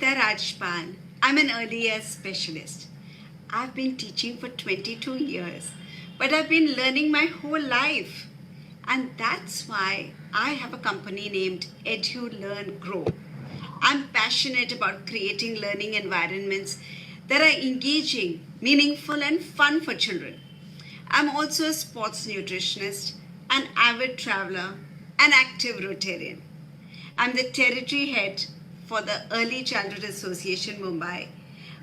Amrita Rajpal. I'm an early years specialist. I've been teaching for 22 years, but I've been learning my whole life. And that's why I have a company named Edu Learn Grow. I'm passionate about creating learning environments that are engaging, meaningful, and fun for children. I'm also a sports nutritionist, an avid traveler, an active Rotarian. I'm the territory head for the Early Childhood Association Mumbai.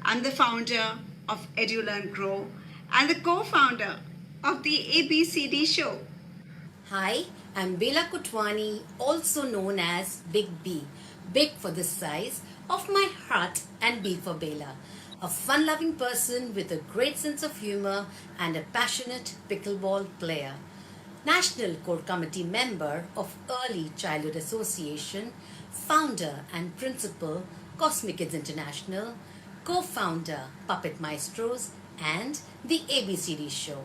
I'm the founder of EduLearn Grow and the co-founder of the ABCD show. Hi, I'm Bela Kotwani, also known as Big B. Big for the size of my heart and B for Bela. A fun-loving person with a great sense of humor and a passionate pickleball player. National Core Committee member of Early Childhood Association, founder and principal Cosmic Kids International, co-founder Puppet Maestros and the ABCD show.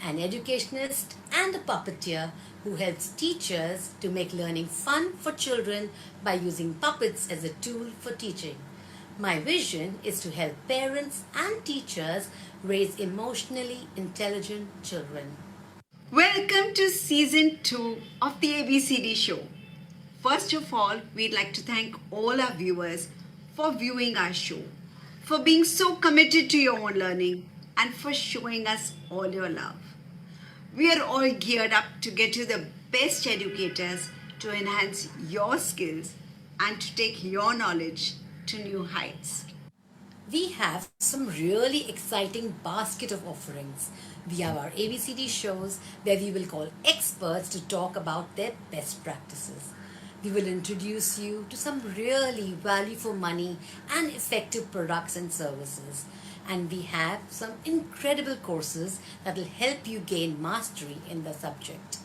An educationist and a puppeteer who helps teachers to make learning fun for children by using puppets as a tool for teaching. My vision is to help parents and teachers raise emotionally intelligent children. Welcome to season 2 of the ABCD show. First of all, we'd like to thank all our viewers for viewing our show, for being so committed to your own learning, and for showing us all your love. We are all geared up to get you the best educators to enhance your skills and to take your knowledge to new heights. We have some really exciting basket of offerings. We have our ABCD shows where we will call experts to talk about their best practices. We will introduce you to some really value for money and effective products and services. And we have some incredible courses that will help you gain mastery in the subject.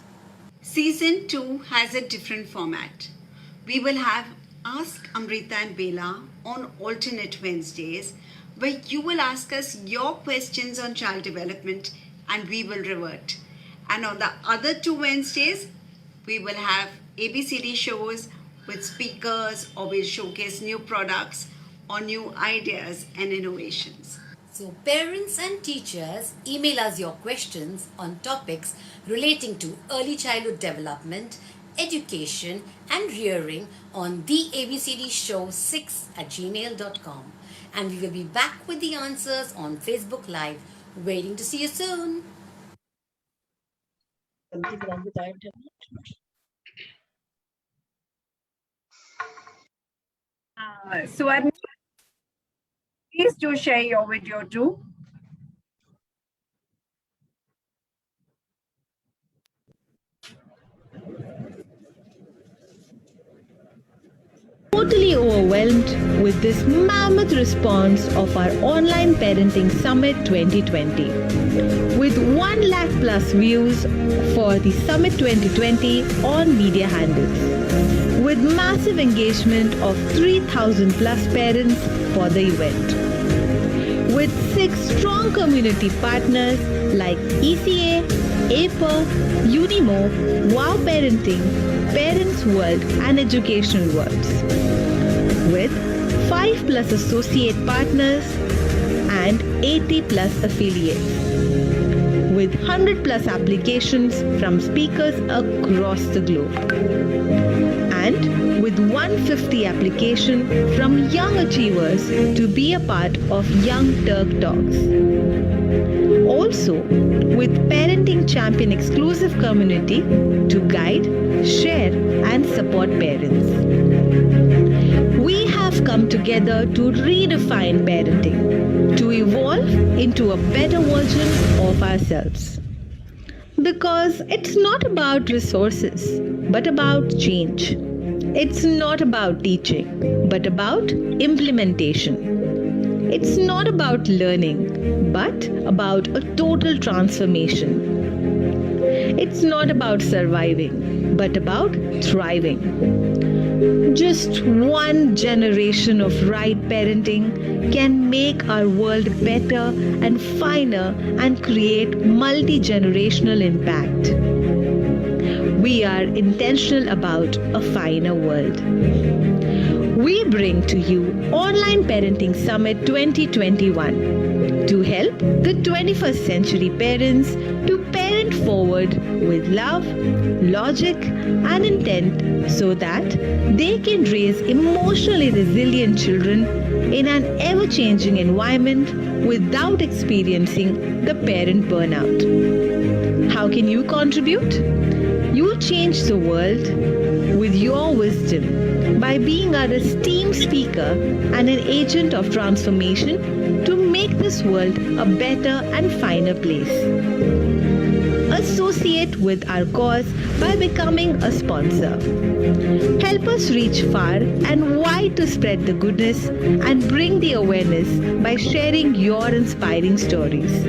Season 2 has a different format. We will have Ask Amrita and Bela on alternate Wednesdays, where you will ask us your questions on child development and we will revert. And on the other 2 Wednesdays, we will have ABCD shows with speakers, or we'll showcase new products or new ideas and innovations. So parents and teachers, email us your questions on topics relating to early childhood development, education and rearing on the ABCD show 6@gmail.com. And we will be back with the answers on Facebook Live. Waiting to see you soon. So, please do share your video too. Totally overwhelmed with this mammoth response of our Online Parenting Summit 2020. With 1 lakh plus views for the Summit 2020 on media handles. With massive engagement of 3,000 plus parents for the event. With 6 strong community partners like ECA, APA, Unimo, Wow Parenting, Parents World and Educational Worlds. With 5 plus associate partners and 80 plus affiliates. With 100 plus applications from speakers across the globe. And with 150 application from young achievers to be a part of Young Turk Talks. Also, with Parenting Champion exclusive community to guide, share and support parents. We have come together to redefine parenting, to evolve into a better version of ourselves. Because it's not about resources, but about change. It's not about teaching, but about implementation. It's not about learning, but about a total transformation. It's not about surviving, but about thriving. Just one generation of right parenting can make our world better and finer and create multi-generational impact. We are intentional about a finer world. we bring to you Online Parenting Summit 2021 to help the 21st century parents to parent forward with love, logic, and intent so that they can raise emotionally resilient children in an ever-changing environment without experiencing the parent burnout. How can you contribute? You'll change the world with your wisdom by being our esteemed speaker and an agent of transformation to make this world a better and finer place. Associate with our cause by becoming a sponsor. Help us reach far and wide to spread the goodness and bring the awareness by sharing your inspiring stories.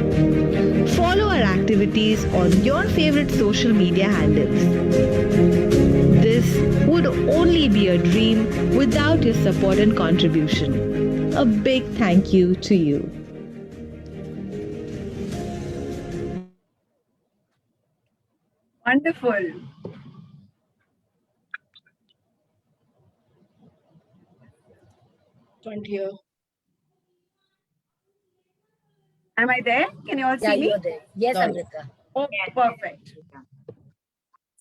Follow our activities on your favorite social media handles. This would only be a dream without your support and contribution. A big thank you to you. Wonderful. Don't hear. Am I there? Can you all see me? You're there. Yes, Got it. Amrita. Oh, perfect.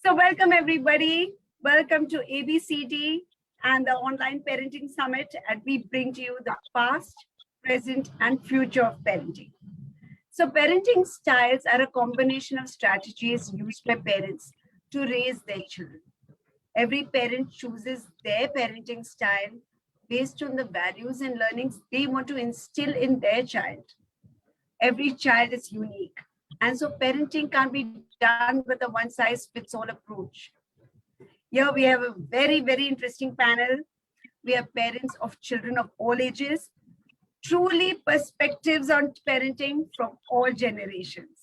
So welcome everybody. Welcome to ABCD and the Online Parenting Summit, and we bring to you the past, present, and future of parenting. So parenting styles are a combination of strategies used by parents to raise their children. Every parent chooses their parenting style based on the values and learnings they want to instill in their child. Every child is unique, and so parenting can't be done with a one-size-fits-all approach. Here we have a very, very interesting panel. We have parents of children of all ages, truly perspectives on parenting from all generations.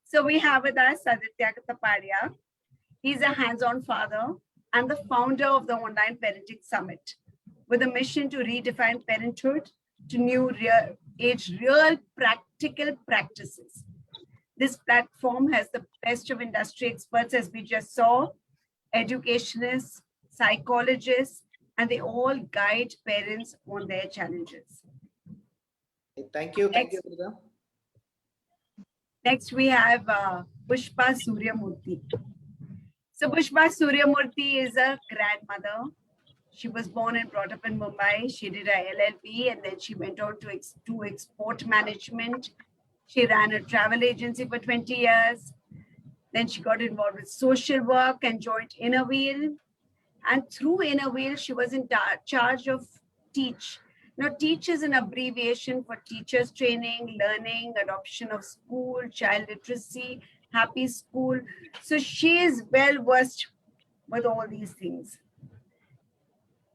So we have with us Aditya Katapadia. He's a hands-on father and the founder of the Online Parenting Summit, with a mission to redefine parenthood to new real practical practices. This platform has the best of industry experts, as we just saw, educationists, psychologists, and they all guide parents on their challenges. Thank you. Thank you, Amrita. Next, we have Pushpa Suryamurthy. So Pushpa Suryamurthy is a grandmother. She was born and brought up in Mumbai. She did her LLB and then she went on to do export management. She ran a travel agency for 20 years. Then she got involved with social work and joined Inner Wheel. And through Inner Wheel, she was in charge of Teach. Now, Teach is an abbreviation for teachers training, learning, adoption of school, child literacy, happy school. So she is well versed with all these things.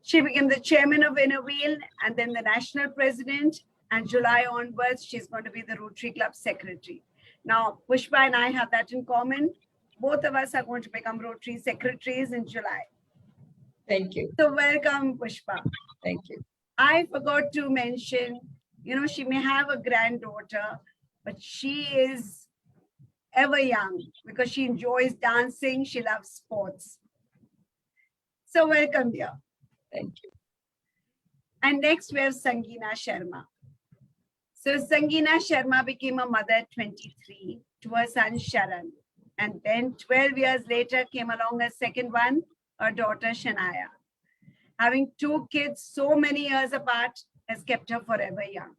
She became the chairman of Inner Wheel and then the national president. And July onwards, she's going to be the Rotary Club secretary. Now, Pushpa and I have that in common. Both of us are going to become Rotary secretaries in July. Thank you. So welcome, Pushpa. Thank you. I forgot to mention, she may have a granddaughter, but she is ever young because she enjoys dancing. She loves sports. So welcome, dear. Thank you. And next we have Sangeena Sharma. So Sangeena Sharma became a mother at 23 to her son Sharan. And then 12 years later came along a second one, her daughter Shania. Having two kids so many years apart has kept her forever young.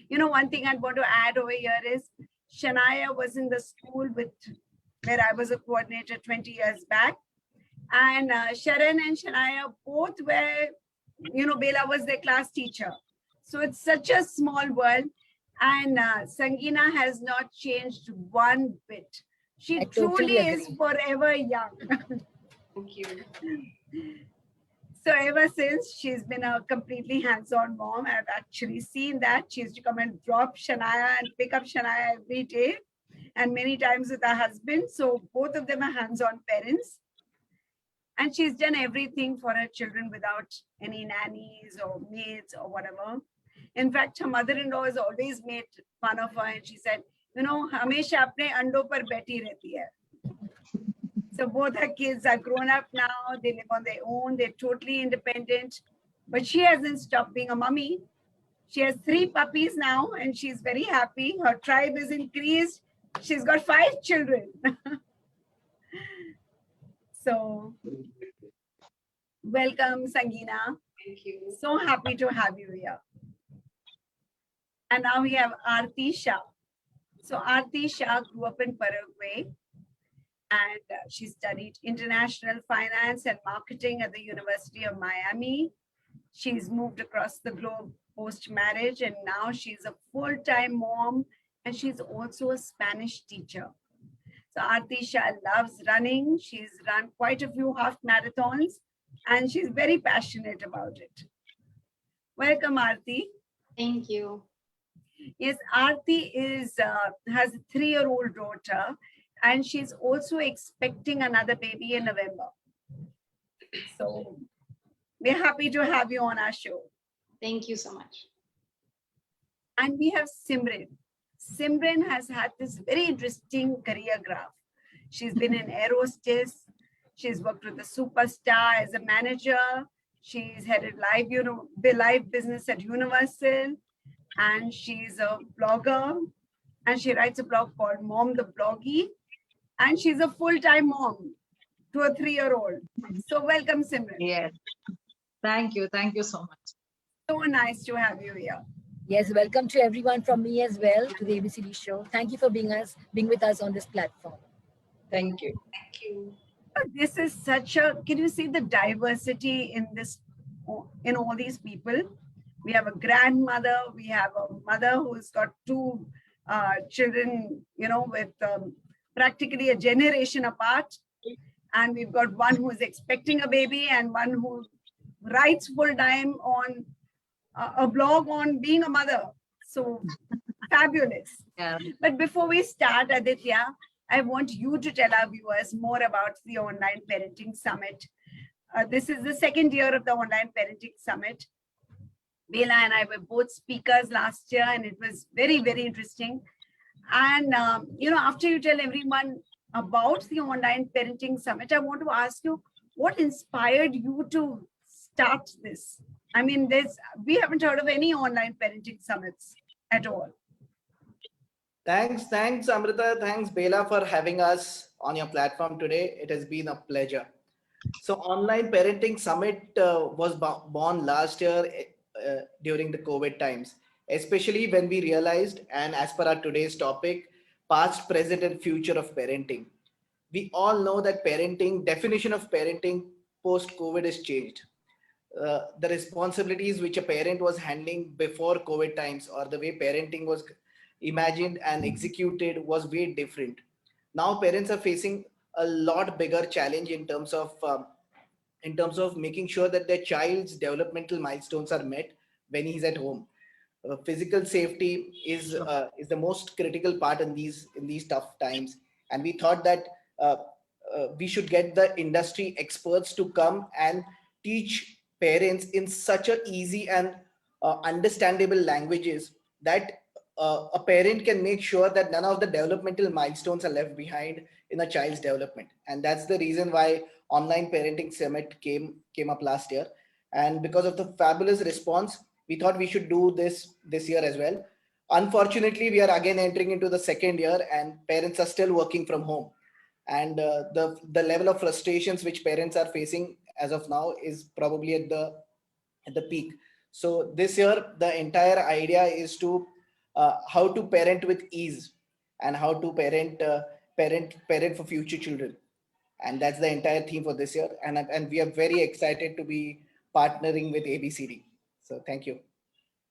One thing I'd want to add over here is Shania was in the school where I was a coordinator 20 years back. And Sharan and Shania both were, Bela was their class teacher. So it's such a small world. And Sangeena has not changed one bit. She truly is forever young. Thank you. So ever since, she's been a completely hands-on mom. I've actually seen that. She used to come and drop Shania and pick up Shania every day, and many times with her husband. So both of them are hands-on parents. And she's done everything for her children without any nannies or maids or whatever. In fact, her mother-in-law has always made fun of her, and she said, "Hamesha apne ando par baiti rehti hai." So both her kids are grown up now. They live on their own. They're totally independent. but she hasn't stopped being a mummy. She has 3 puppies now and she's very happy. Her tribe is increased. She's got 5 children. So, welcome, Sangeena. Thank you. So happy to have you here. And now we have Aarti Shah. So, Aarti Shah grew up in Paraguay and she studied international finance and marketing at the University of Miami. She's moved across the globe post-marriage and now she's a full-time mom and she's also a Spanish teacher. So Aarti Shah loves running. She's run quite a few half marathons and she's very passionate about it. Welcome, Aarti. Thank you. Yes, Aarti has a 3-year-old daughter and she's also expecting another baby in November. So we're happy to have you on our show. Thank you so much. And we have Simran. Simran has had this very interesting career graph. She's been in aerospace. She's worked with a superstar as a manager. She's headed live business at Universal. And she's a blogger. And she writes a blog called Mom the Bloggy. And she's a full-time mom to a 3-year-old. So welcome, Simran. Yes. Thank you. Thank you so much. So nice to have you here. Yes, welcome to everyone from me as well to the ABCD show. Thank you for being with us on this platform. Thank you. Thank you. This is such a, can you see the diversity in all these people? We have a grandmother, we have a mother who's got 2 children, with practically a generation apart. And we've got one who is expecting a baby and one who writes full time on a blog on being a mother. So fabulous. Yeah. But before we start, Aditya, I want you to tell our viewers more about the Online Parenting Summit. This is the 2nd year of the Online Parenting Summit. Bela and I were both speakers last year and it was very, very interesting. And, after you tell everyone about the Online Parenting Summit, I want to ask you, what inspired you to start this? I mean, we haven't heard of any online parenting summits at all. Thanks, Amrita. Thanks, Bela, for having us on your platform today. It has been a pleasure. So, Online Parenting Summit was born last year during the COVID times, especially when we realized, and as per our today's topic, past, present, and future of parenting. We all know that definition of parenting post-COVID has changed. The responsibilities which a parent was handling before COVID times or the way parenting was imagined and executed was way different. Now parents are facing a lot bigger challenge in terms of making sure that their child's developmental milestones are met when he's at home. Physical safety is the most critical part in these tough times, and we thought that we should get the industry experts to come and teach parents in such a easy and understandable languages that a parent can make sure that none of the developmental milestones are left behind in a child's development. And that's the reason why Online Parenting Summit came up last year. And because of the fabulous response, we thought we should do this year as well. Unfortunately, we are again entering into the 2nd year and parents are still working from home. And the level of frustrations which parents are facing as of now is probably at the peak. So this year, the entire idea is to how to parent with ease and how to parent for future children. And that's the entire theme for this year. And we are very excited to be partnering with ABCD. So thank you.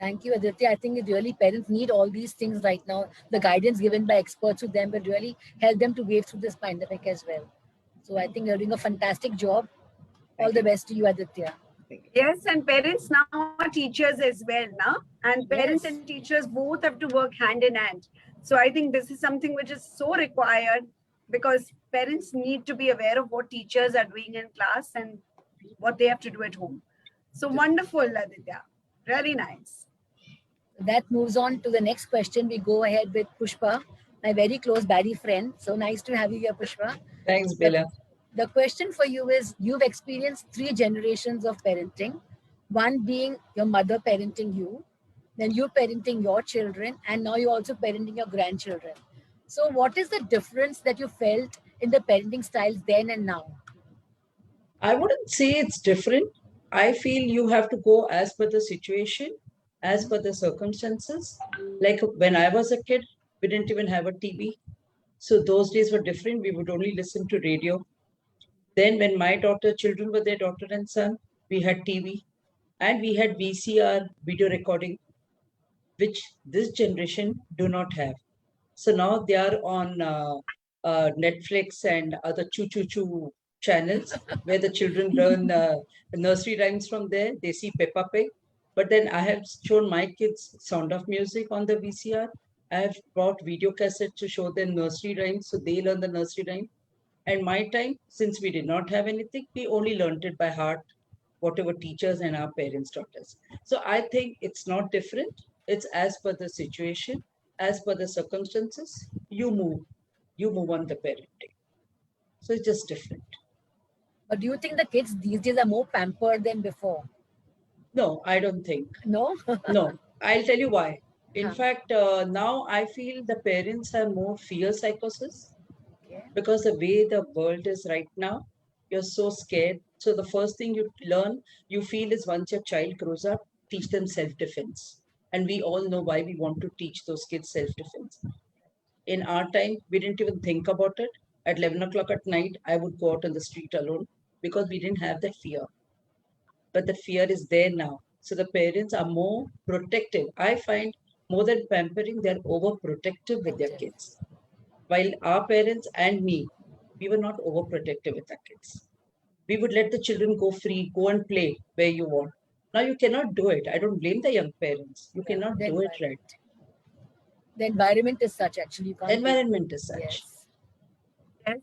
Thank you, Aditya. I think parents need all these things right now. The guidance given by experts to them will really help them to wade through this pandemic as well. So I think you're doing a fantastic job. All the best to you, Aditya. Yes, and parents now are teachers as well, now. And parents Yes. and teachers both have to work hand in hand. So I think this is something which is so required because parents need to be aware of what teachers are doing in class and what they have to do at home. So wonderful, Aditya. Really nice. That moves on to the next question. We go ahead with Pushpa, my very close baddie friend. So nice to have you here, Pushpa. Thanks, Bela. The question for you is, you've experienced 3 generations of parenting. One being your mother parenting you, then you parenting your children, and now you're also parenting your grandchildren. So, what is the difference that you felt in the parenting styles then and now? I wouldn't say it's different. I feel you have to go as per the situation, as per the circumstances. Like when I was a kid, we didn't even have a TV. So those days were different. We would only listen to radio. Then when my children were their daughter and son, we had TV and we had VCR video recording, which this generation do not have. So now they are on Netflix and other choo choo choo channels where the children learn nursery rhymes from there. They see Peppa Pig. But then I have shown my kids Sound of Music on the VCR. I have brought video cassettes to show them nursery rhymes, so they learn the nursery rhyme. And my time, since we did not have anything, we only learned it by heart, whatever teachers and our parents taught us. So I think it's not different. It's as per the situation, as per the circumstances, you move on the parenting. So it's just different. But do you think the kids these days are more pampered than before? No, I don't think. No? No, I'll tell you why. In Huh. fact, now I feel the parents have more fear psychosis Okay. because the way the world is right now, you're so scared. So the first thing you learn, you feel is once your child grows up, teach them self-defense. And we all know why we want to teach those kids self-defense. In our time, we didn't even think about it. At 11 o'clock at night, I would go out on the street alone because we didn't have that fear. But the fear is there now. So the parents are more protective. I find more than pampering, they're overprotective with their kids. While our parents and me, we were not overprotective with our kids. We would let the children go free, go and play where you want. Now you cannot do it. I don't blame the young parents. You Yeah, cannot the do it right. The environment is such, actually. You can't do- Environment is such. Yes. Yes.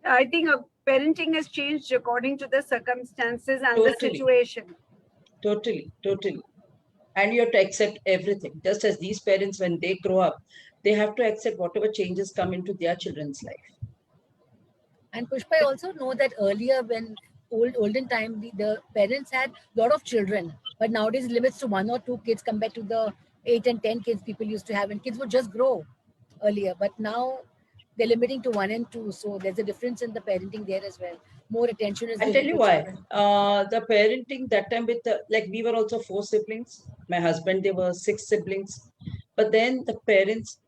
I think parenting has changed according to the circumstances and the Totally. situation. Totally, totally. And you have to accept everything. Just as these parents, when they grow up, they have to accept whatever changes come into their children's life. And Pushpa, I also know that earlier when olden time, the parents had a lot of children, but nowadays it limits to 1 or 2 kids compared to the 8 and 10 kids people used to have, and kids would just grow earlier. But now they're limiting to 1 and 2, so there's a difference in the parenting there as well. More attention is I'll given tell you to why. children. The parenting that time with like we were also 4 siblings. My husband, there were 6 siblings. But then the parents,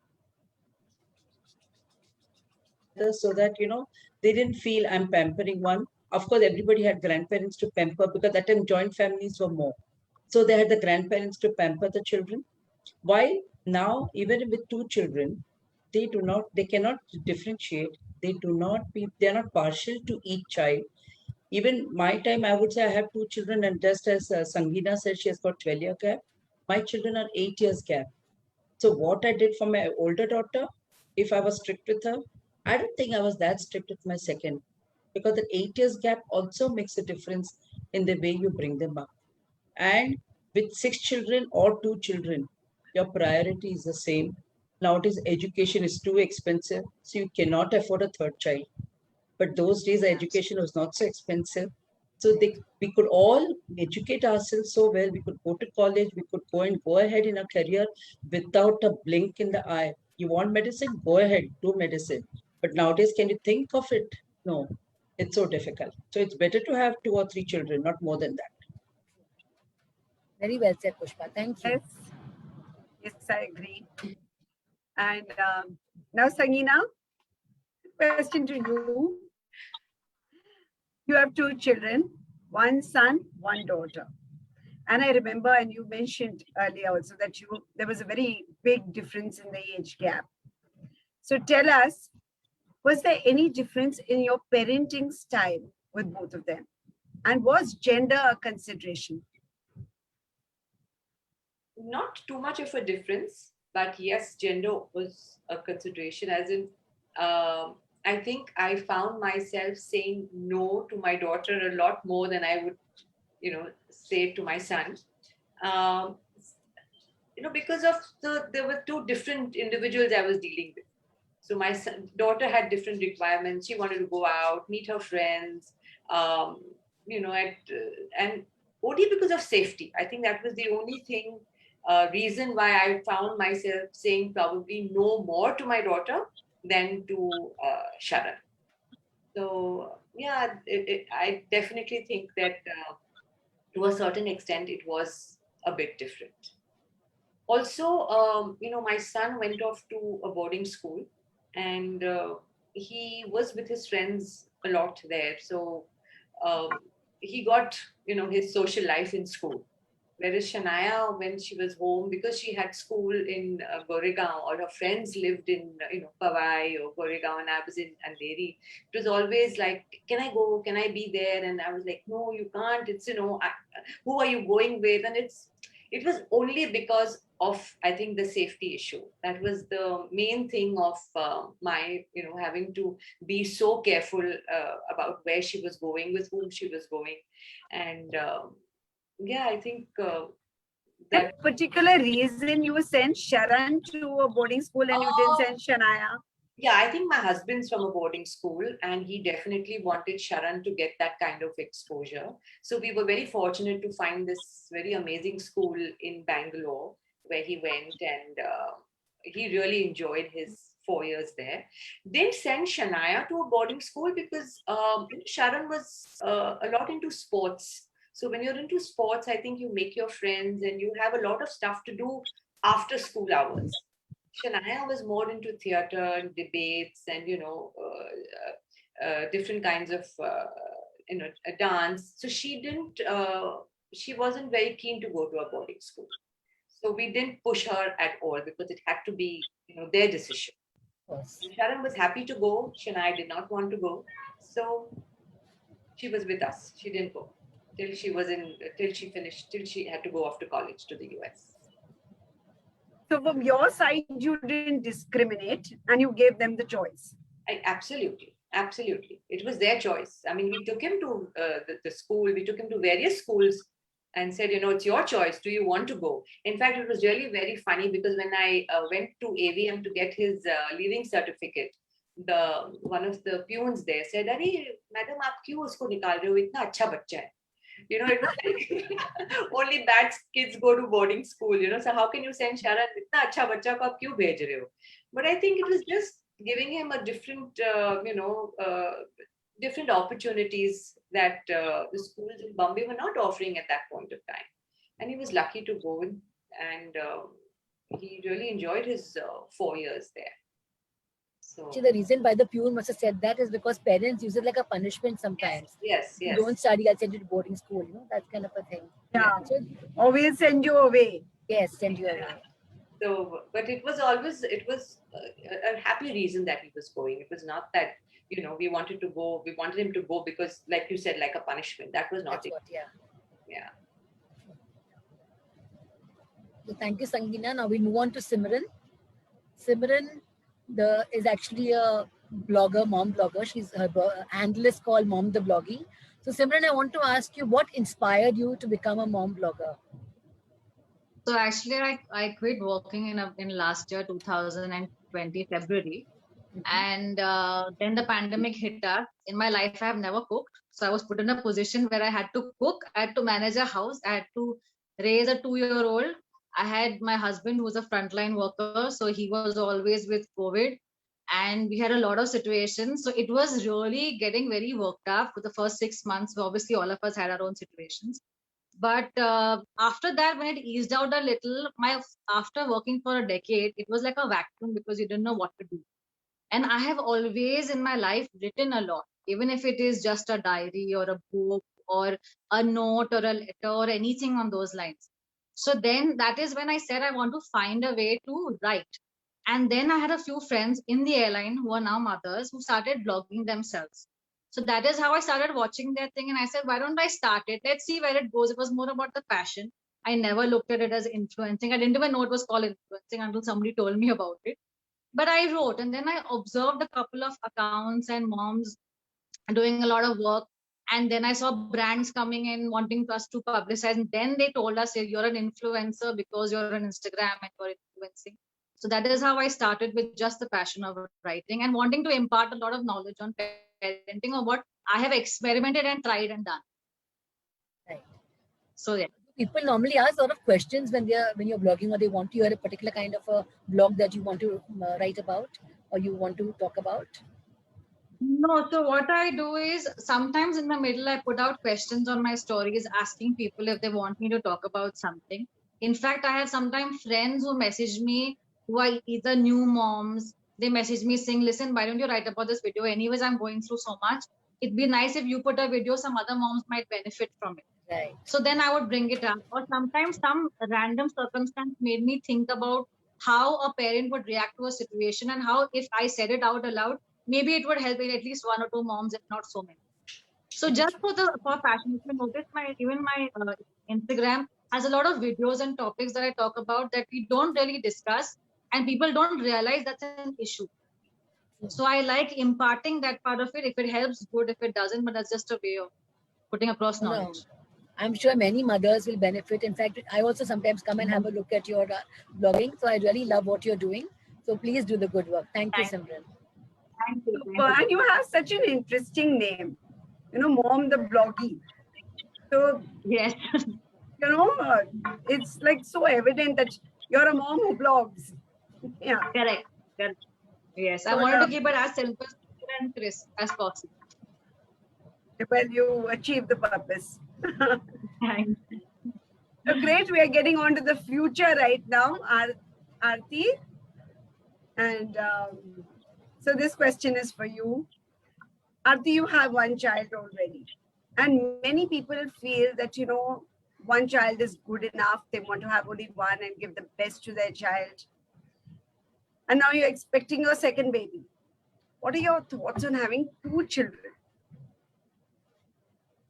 so that they didn't feel I'm pampering one. Of course, everybody had grandparents to pamper because that time joint families were more. So they had the grandparents to pamper the children. While now, even with 2 children, they cannot differentiate. They're not partial to each child. Even my time, I would say I have 2 children, and just as Sangeena said, she has got 12-year gap. My children are 8 years gap. So what I did for my older daughter, if I was strict with her, I don't think I was that strict with my second, because the 8 years gap also makes a difference in the way you bring them up. And with 6 children or 2 children, your priority is the same. Nowadays, education is too expensive, so you cannot afford a third child. But those days, the education was not so expensive. So we could all educate ourselves so well. We could go to college, we could go ahead in a career without a blink in the eye. You want medicine? Go ahead, do medicine. But nowadays, can you think of it? No, it's so difficult. So it's better to have 2 or 3 children, not more than that. Very well said, Pushpa. Thank you. Yes. Yes, I agree. And now, Sangeena, question to you. You have 2 children, one son, one daughter. And I remember, and you mentioned earlier also that there was a very big difference in the age gap. So tell us, was there any difference in your parenting style with both of them? And was gender a consideration? Not too much of a difference, but yes, gender was a consideration. As in, I think I found myself saying no to my daughter a lot more than I would, say to my son. Because of there were 2 different individuals I was dealing with. So my daughter had different requirements. She wanted to go out, meet her friends, and only because of safety. I think that was the only thing, reason why I found myself saying probably no more to my daughter than to Sharan. So yeah, I definitely think that to a certain extent it was a bit different. Also, my son went off to a boarding school, and he was with his friends a lot there. So um, he got, his social life in school. Whereas Shania, when she was home, because she had school in Goregaon, all her friends lived in, Powai or Goregaon, and I was in Andheri. It was always like, can I go? Can I be there? And I was like, no, you can't. It's, who are you going with? And it was only because of, I think, the safety issue. That was the main thing of my, having to be so careful about where she was going, with whom she was going. And yeah, I think That particular reason you sent Sharan to a boarding school and you didn't send Shania? Yeah, I think my husband's from a boarding school, and he definitely wanted Sharan to get that kind of exposure. So we were very fortunate to find this very amazing school in Bangalore where he went, and he really enjoyed his 4 years there. Didn't send Shania to a boarding school because Sharan was a lot into sports. So when you're into sports, I think you make your friends and you have a lot of stuff to do after school hours. Shania was more into theater and debates and, different kinds of, dance. So she wasn't very keen to go to a boarding school. So we didn't push her at all because it had to be, their decision. Of course. Sharan was happy to go. Shania did not want to go. So she was with us. She didn't go till she had to go off to college to the US. So from your side, you didn't discriminate and you gave them the choice. Absolutely. It was their choice. I mean, we took him to the school. We took him to various schools and said, it's your choice. Do you want to go? In fact, it was really very funny because when I went to AVM to get his leaving certificate, one of the peons there said, "Arey, madam, aap kyun usko nikal rahe ho? Itna acha bachcha hai." It was like only bad kids go to boarding school, so how can you send Sharan, itna acha bachcha ko aap kyun bhej rahe ho? But I think it was just giving him a different, different opportunities that the schools in Bombay were not offering at that point of time. And he was lucky to go in, and he really enjoyed his 4 years there. So, See, the reason why the peon must have said that is because parents use it like a punishment sometimes. yes. You don't study, I'll send you to boarding school, that kind of a thing. Yeah. So, Or we'll send you away. yes, send you away. So, but it was a happy reason that he was going. It was not that, we wanted him to go because, like you said, like a punishment. That was not That's it. what, yeah. Yeah. So thank you, Sangeena. Now we move on to Simran. Simran is actually a blogger, mom blogger. Her handle is called Mom the Bloggy. So Simran, I want to ask you, what inspired you to become a mom blogger? So actually, I quit working in last year, 2020 February, and then the pandemic hit us. In my life, I have never cooked, so I was put in a position where I had to cook. I had to manage a house. I had to raise a 2-year-old. I had my husband who was a frontline worker, so he was always with COVID, and we had a lot of situations. So it was really getting very worked up for the first 6 months. Obviously, all of us had our own situations. But after that, when it eased out a little, after working for a decade, it was like a vacuum because you didn't know what to do. And I have always in my life written a lot, even if it is just a diary or a book or a note or a letter or anything on those lines. So then that is when I said I want to find a way to write. And then I had a few friends in the airline who are now mothers who started blogging themselves. So that is how I started watching their thing. And I said, why don't I start it? Let's see where it goes. It was more about the passion. I never looked at it as influencing. I didn't even know it was called influencing until somebody told me about it. But I wrote, and then I observed a couple of accounts and moms doing a lot of work. And then I saw brands coming in wanting us to publicize. And then they told us, you're an influencer because you're on Instagram and you're influencing. So that is how I started, with just the passion of writing and wanting to impart a lot of knowledge on parenting, or what I have experimented and tried and done. Right. So yeah. People normally ask a lot of questions when you're blogging, or they want to hear a particular kind of a blog that you want to write about or you want to talk about. No, so what I do is sometimes in the middle, I put out questions on my stories asking people if they want me to talk about something. In fact, I have sometimes friends who message me who are either new moms. They message me saying, listen, why don't you write about this video? Anyways, I'm going through so much. It'd be nice if you put a video, some other moms might benefit from it. Right. So then I would bring it up. Or sometimes some random circumstance made me think about how a parent would react to a situation and how if I said it out aloud, maybe it would help in at least one or two moms, if not so many. So just for fashion, if you notice my Instagram has a lot of videos and topics that I talk about that we don't really discuss and people don't realize that's an issue. So I like imparting that part of it. If it helps, good. If it doesn't, but that's just a way of putting across knowledge. No. I'm sure many mothers will benefit. In fact, I also sometimes come and have a look at your blogging. So I really love what you're doing. So please do the good work. Thank you, Simran. Thank you. Super. And you have such an interesting name, Mom the Bloggy. So, yes, it's like so evident that you're a mom who blogs. Yeah. Correct. Yes, I wanted to keep it as simple and crisp as possible. Well, you achieved the purpose. Thanks. So great. We are getting on to the future right now, Aarti. And so this question is for you. Aarti, you have one child already. And many people feel that, one child is good enough. They want to have only one and give the best to their child. And now you're expecting your second baby. What are your thoughts on having two children?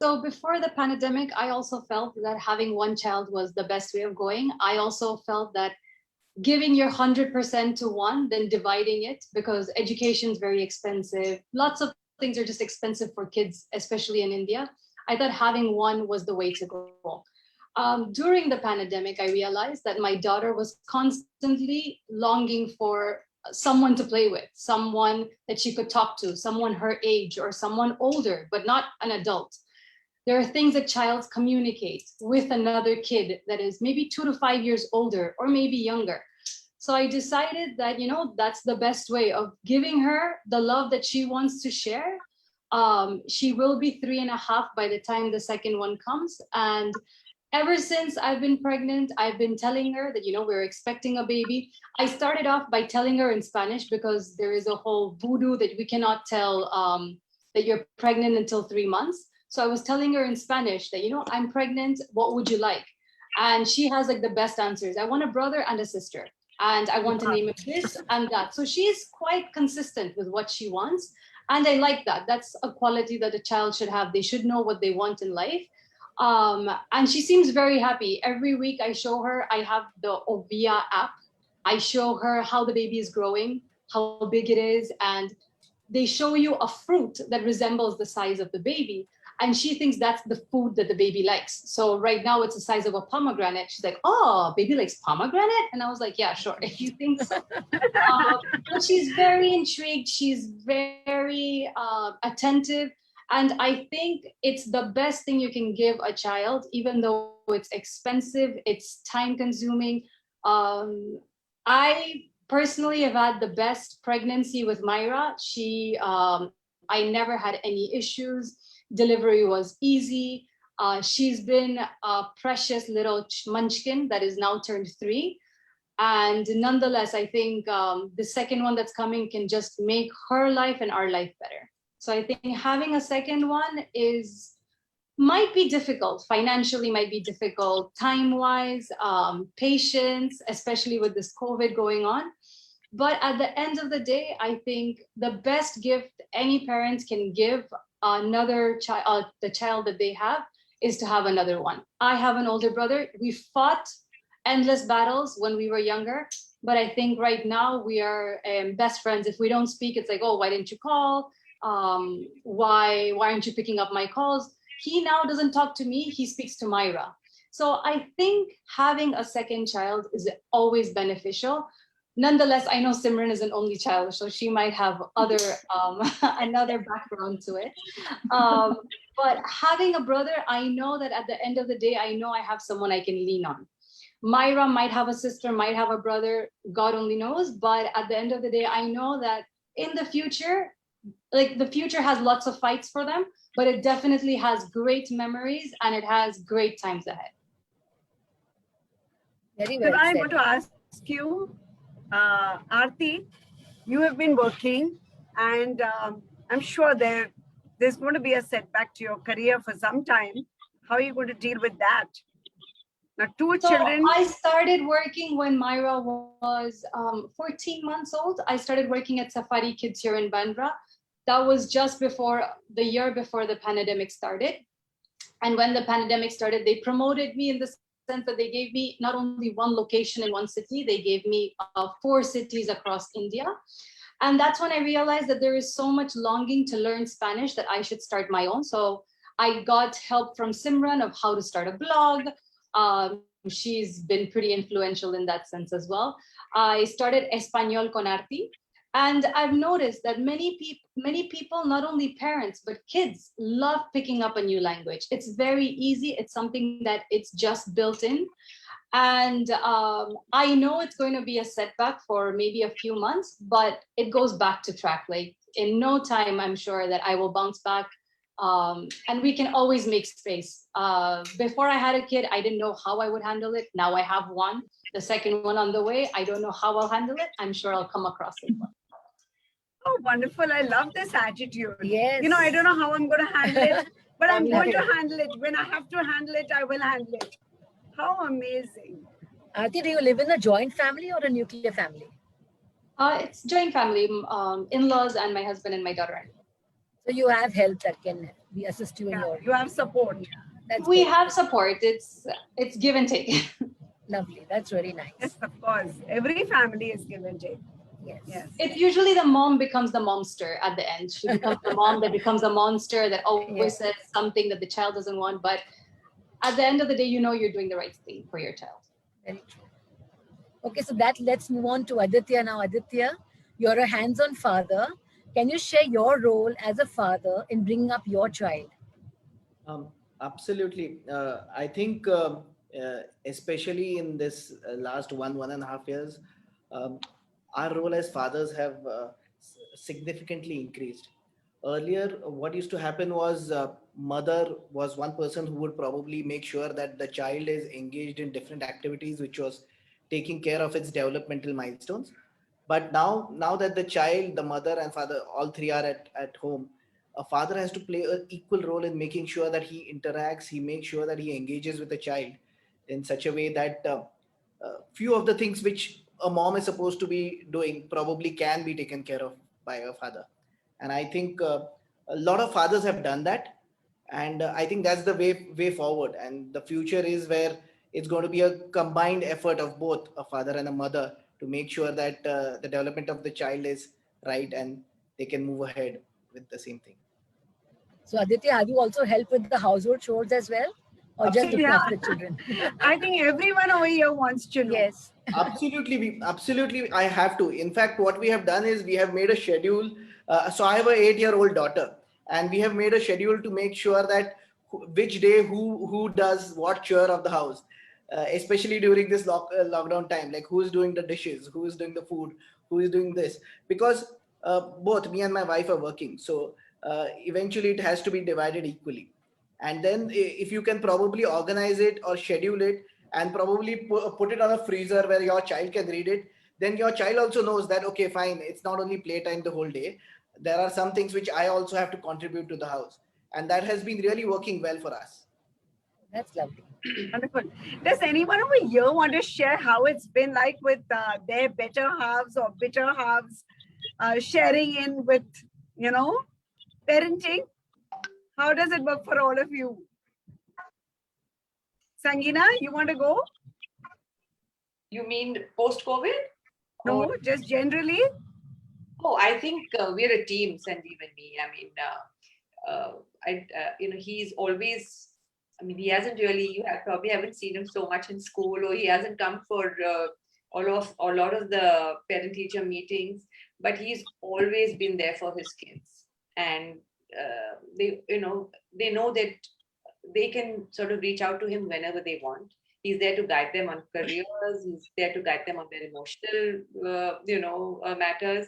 So before the pandemic, I also felt that having one child was the best way of going. I also felt that giving your 100% to one, then dividing it, because education is very expensive. Lots of things are just expensive for kids, especially in India. I thought having one was the way to go. During the pandemic, I realized that my daughter was constantly longing for someone to play with, someone that she could talk to, someone her age or someone older, but not an adult. There are things that child communicate with another kid that is maybe 2 to 5 years older or maybe younger. So I decided that, that's the best way of giving her the love that she wants to share. She will be 3.5 by the time the second one comes. And ever since I've been pregnant, I've been telling her that, we're expecting a baby. I started off by telling her in Spanish because there is a whole voodoo that we cannot tell that you're pregnant until 3 months. So I was telling her in Spanish that, I'm pregnant, what would you like? And she has like the best answers. I want a brother and a sister. And I want to name it this and that. So she's quite consistent with what she wants. And I like that. That's a quality that a child should have. They should know what they want in life. And she seems very happy. Every week I show her, I have the Ovia app. I show her how the baby is growing, how big it is. And they show you a fruit that resembles the size of the baby. And she thinks that's the food that the baby likes. So right now it's the size of a pomegranate. She's like, oh, baby likes pomegranate? And I was like, yeah, sure, if you think so. So she's very intrigued. She's very attentive. And I think it's the best thing you can give a child, even though it's expensive, it's time consuming. I personally have had the best pregnancy with Myra. I never had any issues. Delivery was easy. She's been a precious little munchkin that is now turned 3. And nonetheless, I think the second one that's coming can just make her life and our life better. So I think having a second one might be difficult, financially might be difficult, time-wise, patience, especially with this COVID going on. But at the end of the day, I think the best gift any parent can give another child, the child that they have, is to have another one. I have an older brother. We fought endless battles when we were younger, but I think right now we are best friends. If we don't speak, it's like, oh, why didn't you call? Why aren't you picking up my calls? He now doesn't talk to me, he speaks to Myra. So I think having a second child is always beneficial. nonetheless, I know Simran is an only child, so she might have other another background to it. But having a brother, I know that at the end of the day, I know I have someone I can lean on. Myra might have a sister, might have a brother, God only knows. But at the end of the day, I know that in the future, like the future has lots of fights for them, but it definitely has great memories and it has great times ahead. Very well I said. want to ask you, Aarti, you have been working, and I'm sure there's going to be a setback to your career for some time. How are you going to deal with that? Now, two So children. I started working when Myra was 14 months old. I started working at Safari Kids here in Bandra. That was just before the year before the pandemic started. And when the pandemic started, they promoted me in the sense that they gave me not only one location in one city, they gave me 4 cities across India. And that's when I realized that there is so much longing to learn Spanish that I should start my own. So I got help from Simran of how to start a blog. She's been pretty influential in that sense as well. I started Español con Aarti, and I've noticed that many people, not only parents, but kids love picking up a new language. It's very easy. It's something that it's just built in. And I know it's going to be a setback for maybe a few months, but it goes back to track. Like in no time, I'm sure that I will bounce back. And we can always make space. Before I had a kid, I didn't know how I would handle it. Now I have one, the second one on the way. I don't know how I'll handle it. I'm sure I'll come across it. Oh, wonderful. I love this attitude. Yes. I don't know how I'm going to handle it, but I'm going to Wonderful. handle it. When I have to handle it, I will handle it. How amazing. Aarti, do you live in a joint family or a nuclear family? It's joint family, in-laws and my husband and my daughter. So you have help that can assist you in Yeah, your. you have support. That's We good. have support. It's give and take. Lovely. That's very nice. Yes, of course. Every family is give and take. Yes. Yes. It's usually the mom becomes the monster at the end. She becomes the mom that becomes a monster that always says something that the child doesn't want. But at the end of the day, you're doing the right thing for your child. Very true. Okay, so let's move on to Aditya now. Aditya, you're a hands-on father. Can you share your role as a father in bringing up your child? Absolutely. I think, especially in this last 1.5 years, our role as fathers have significantly increased. Earlier, what used to happen was mother was one person who would probably make sure that the child is engaged in different activities, which was taking care of its developmental milestones. But now that the child, the mother and father, all three are at home, a father has to play an equal role in making sure that he interacts, he makes sure that he engages with the child in such a way that few of the things which a mom is supposed to be doing probably can be taken care of by a father. And I think a lot of fathers have done that. And I think that's the way forward. And the future is where it's going to be a combined effort of both a father and a mother to make sure that the development of the child is right and they can move ahead with the same thing. So Aditya, have you also helped with the household chores as well? Or just looking after the children? I think everyone over here wants to know. Yes. Absolutely, I have to. In fact, what we have done is we have made a schedule. So I have an 8-year-old daughter, and we have made a schedule to make sure that which day who does what chore of the house, especially during this lockdown time. Like who is doing the dishes, who is doing the food, who is doing this, because both me and my wife are working. So eventually it has to be divided equally. And then if you can probably organize it or schedule it and probably put it on a freezer where your child can read it, then your child also knows that, okay, fine, it's not only playtime the whole day. There are some things which I also have to contribute to the house. And that has been really working well for us. That's lovely. Wonderful. Does anyone over here want to share how it's been like with their better halves or bitter halves sharing in with, parenting? How does it work for all of you? Sangeena, you want to go? You mean post-COVID? No, Or- just generally. Oh, I think we're a team, Sandeep and me. I mean, he's always, I mean, he hasn't really, probably haven't seen him so much in school, or he hasn't come for a lot of the parent-teacher meetings, but he's always been there for his kids, and they know that they can sort of reach out to him whenever they want. He's there to guide them on careers. He's there to guide them on their emotional, matters.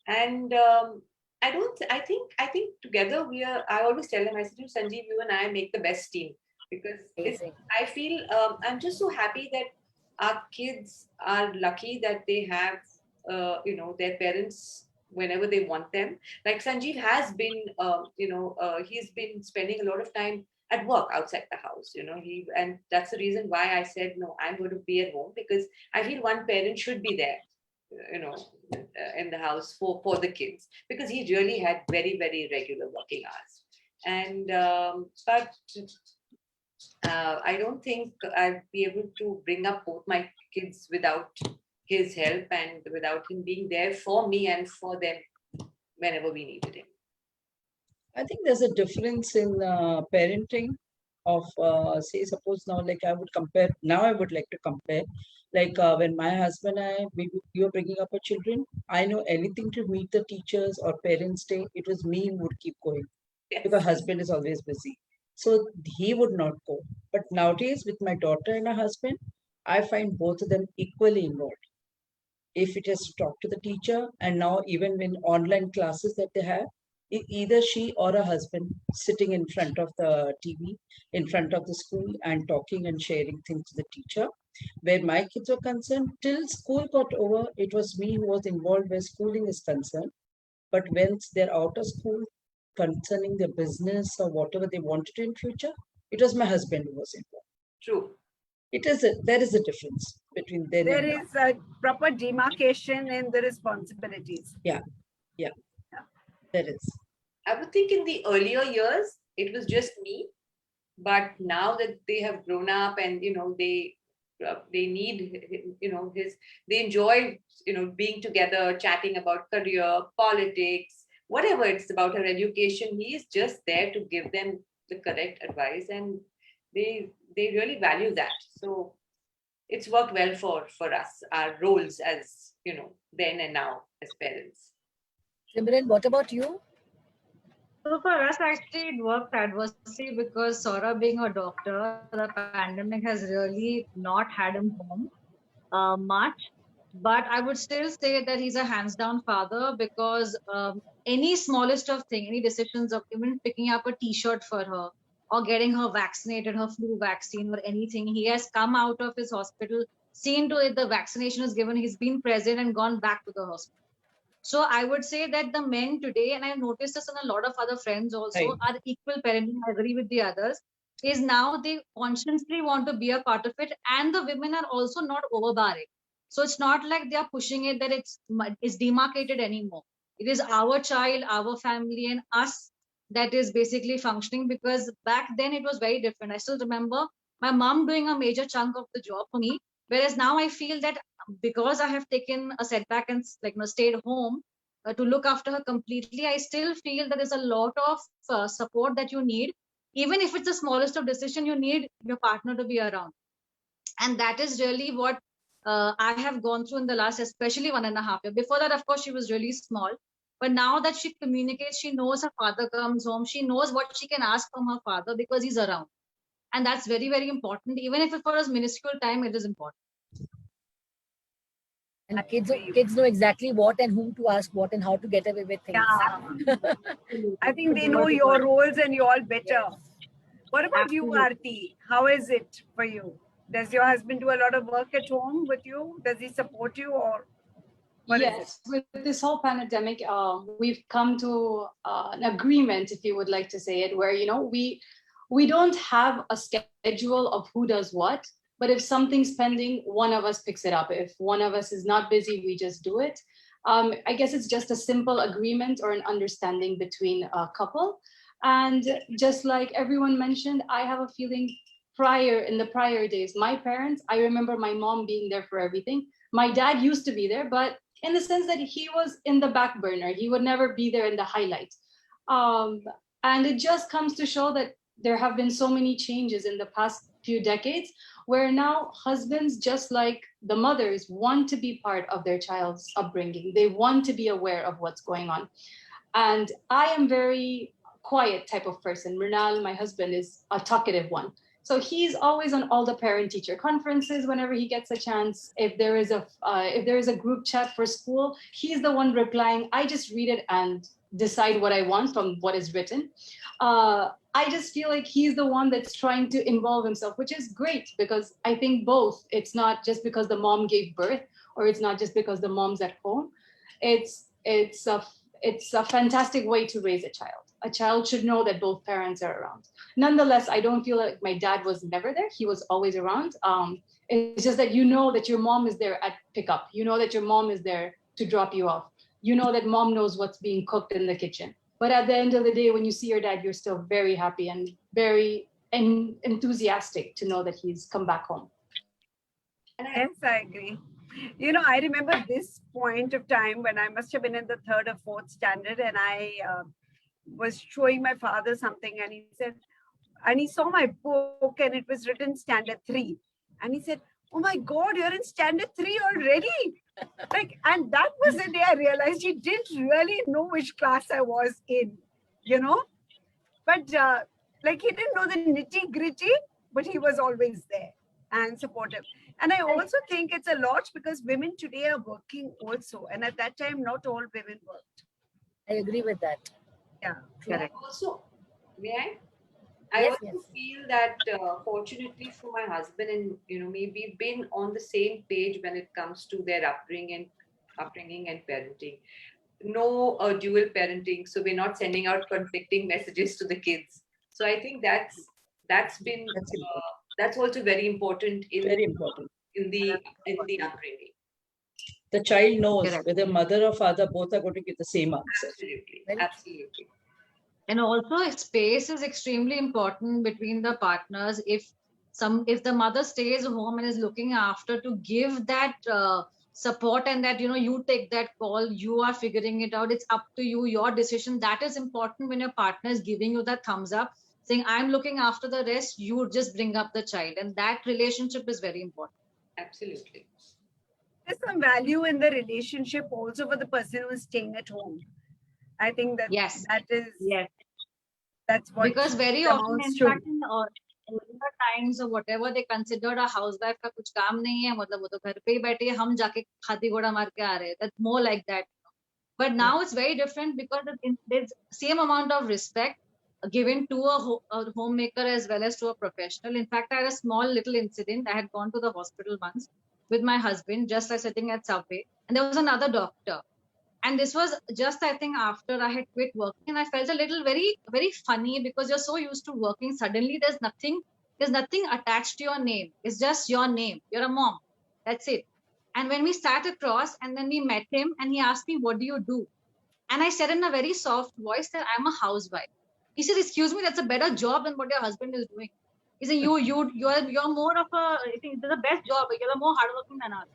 And I think together we are. I always tell him, I said, Sanjeev, you and I make the best team, because Amazing. I feel I'm just so happy that our kids are lucky that they have, their parents whenever they want them. Like Sanjeev has been, he's been spending a lot of time at work outside the house, and that's the reason why I said, no, I'm going to be at home, because I feel one parent should be there, in the house for the kids, because he really had very, very regular working hours. And, but I don't think I'd be able to bring up both my kids without his help and without him being there for me and for them whenever we needed him. I think there's a difference in parenting of, say, suppose now, like I would compare, now I would like to compare, like when my husband and we were bringing up our children, I know anything to meet the teachers or parents' day, it was me who would keep going, because husband is always busy. So he would not go. But nowadays, with my daughter and her husband, I find both of them equally involved. If it is to talk to the teacher, and now even when online classes that they have, either she or her husband sitting in front of the TV, in front of the school, and talking and sharing things to the teacher. Where my kids were concerned, till school got over, it was me who was involved where schooling is concerned. But once they're out of school, concerning their business or whatever they wanted in future, it was my husband who was involved. True. There is a difference between then There and now. is a proper demarcation in the responsibilities. Yeah. There is. I would think in the earlier years, it was just me. But now that they have grown up and, they need, they enjoy, being together, chatting about career, politics, whatever it's about her education, he is just there to give them the correct advice, and they really value that. So it's worked well for us, our roles as, then and now as parents. Simran, what about you? So for us, actually, it worked adversely because Saurabh being a doctor, the pandemic has really not had him home much. But I would still say that he's a hands down father, because any smallest of thing, any decisions of even picking up a t-shirt for her or getting her vaccinated, her flu vaccine or anything, he has come out of his hospital, seen to it the vaccination is given, he's been present and gone back to the hospital. So I would say that the men today, and I've noticed this in a lot of other friends also, Right. are equal parenting. I agree with the others. Is now they consciously want to be a part of it, and the women are also not overbearing. So it's not like they are pushing it that it's demarcated anymore. It is our child, our family, and us that is basically functioning. Because back then it was very different. I still remember my mom doing a major chunk of the job for me, whereas now I feel that because I have taken a setback and stayed home to look after her completely, I still feel that there's a lot of support that you need. Even if it's the smallest of decision, you need your partner to be around. And that is really what I have gone through in the last, especially 1.5 years. Before that, of course, she was really small. But now that she communicates, she knows her father comes home. She knows what she can ask from her father because he's around. And that's very, very important. Even if it's for a minuscule time, it is important. And kids know exactly what and whom to ask what and how to get away with things. Yeah. I think they know your roles and you all better. What about you, Aarti? How is it for you? Does your husband do a lot of work at home with you? Does he support you, or what is it? Yes, with this whole pandemic, we've come to an agreement, if you would like to say it, where we don't have a schedule of who does what, but if something's pending, one of us picks it up. If one of us is not busy, we just do it. I guess it's just a simple agreement or an understanding between a couple. And just like everyone mentioned, I have a feeling in the prior days, my parents, I remember my mom being there for everything. My dad used to be there, but in the sense that he was in the back burner, he would never be there in the highlight. And it just comes to show that there have been so many changes in the past few decades, where now husbands, just like the mothers, want to be part of their child's upbringing. They want to be aware of what's going on. And I am very quiet type of person. Mrinal, my husband, is a talkative one. So he's always on all the parent-teacher conferences whenever he gets a chance. If there is a group chat for school, he's the one replying. I just read it and decide what I want from what is written. I just feel like he's the one that's trying to involve himself, which is great, because I think both. It's not just because the mom gave birth, or it's not just because the mom's at home. It's a fantastic way to raise a child. A child should know that both parents are around. Nonetheless, I don't feel like my dad was never there. He was always around. It's just that you know that your mom is there at pickup. You know that your mom is there to drop you off. You know that mom knows what's being cooked in the kitchen. But at the end of the day, when you see your dad, you're still very happy and very enthusiastic to know that he's come back home. Yes, I agree. You know, I remember this point of time when I must have been in the 3rd or 4th standard, and I was showing my father something, and he said, and he saw my book and it was written standard 3. And he said, "Oh my God, you're in standard 3 already." Like, and that was the day I realized he didn't really know which class I was in, you know, but like he didn't know the nitty gritty, but he was always there and supportive. And I also think it's a lot because women today are working also. And at that time, not all women worked. I agree with that. Yeah, Correct. Also, may I? I Yes, also yes. feel that fortunately for my husband, and we've been on the same page when it comes to their upbringing and parenting. No dual parenting, so we're not sending out conflicting messages to the kids. So I think that's been That's important. that's also very important Very important. in the upbringing. The child knows Correct. whether mother or father both are going to give the same answer. Absolutely, Very- absolutely. And also space is extremely important between the partners. If the mother stays home and is looking after to give that support, and that you take that call, you are figuring it out, it's up to you, your decision. That is important when your partner is giving you that thumbs up, saying I'm looking after the rest, you just bring up the child. And that relationship is very important. Absolutely. There's some value in the relationship also for the person who is staying at home. I think that Yes. that is Yes. that's what Because very it often, amounts in to. fact, in earlier times or whatever, they considered a housewife का कुछ काम नहीं है, मतलब वो तो घर पे ही बैठी है, हम जाके खाती घोड़ा मार के आ रहे हैं. That's more like that. But now it's very different because there's same amount of respect given to a homemaker as well as to a professional. In fact, I had a small little incident. I had gone to the hospital once with my husband, just like sitting at Subway, and there was another doctor. And this was just, I think, after I had quit working, and I felt a little very, very funny because you're so used to working. Suddenly there's nothing attached to your name. It's just your name. You're a mom. That's it. And when we sat across and then we met him and he asked me, "What do you do?" And I said in a very soft voice that I'm a housewife. He said, "Excuse me, that's a better job than what your husband is doing." He said, you're more of a, I think it's the best job. You're more hardworking than us.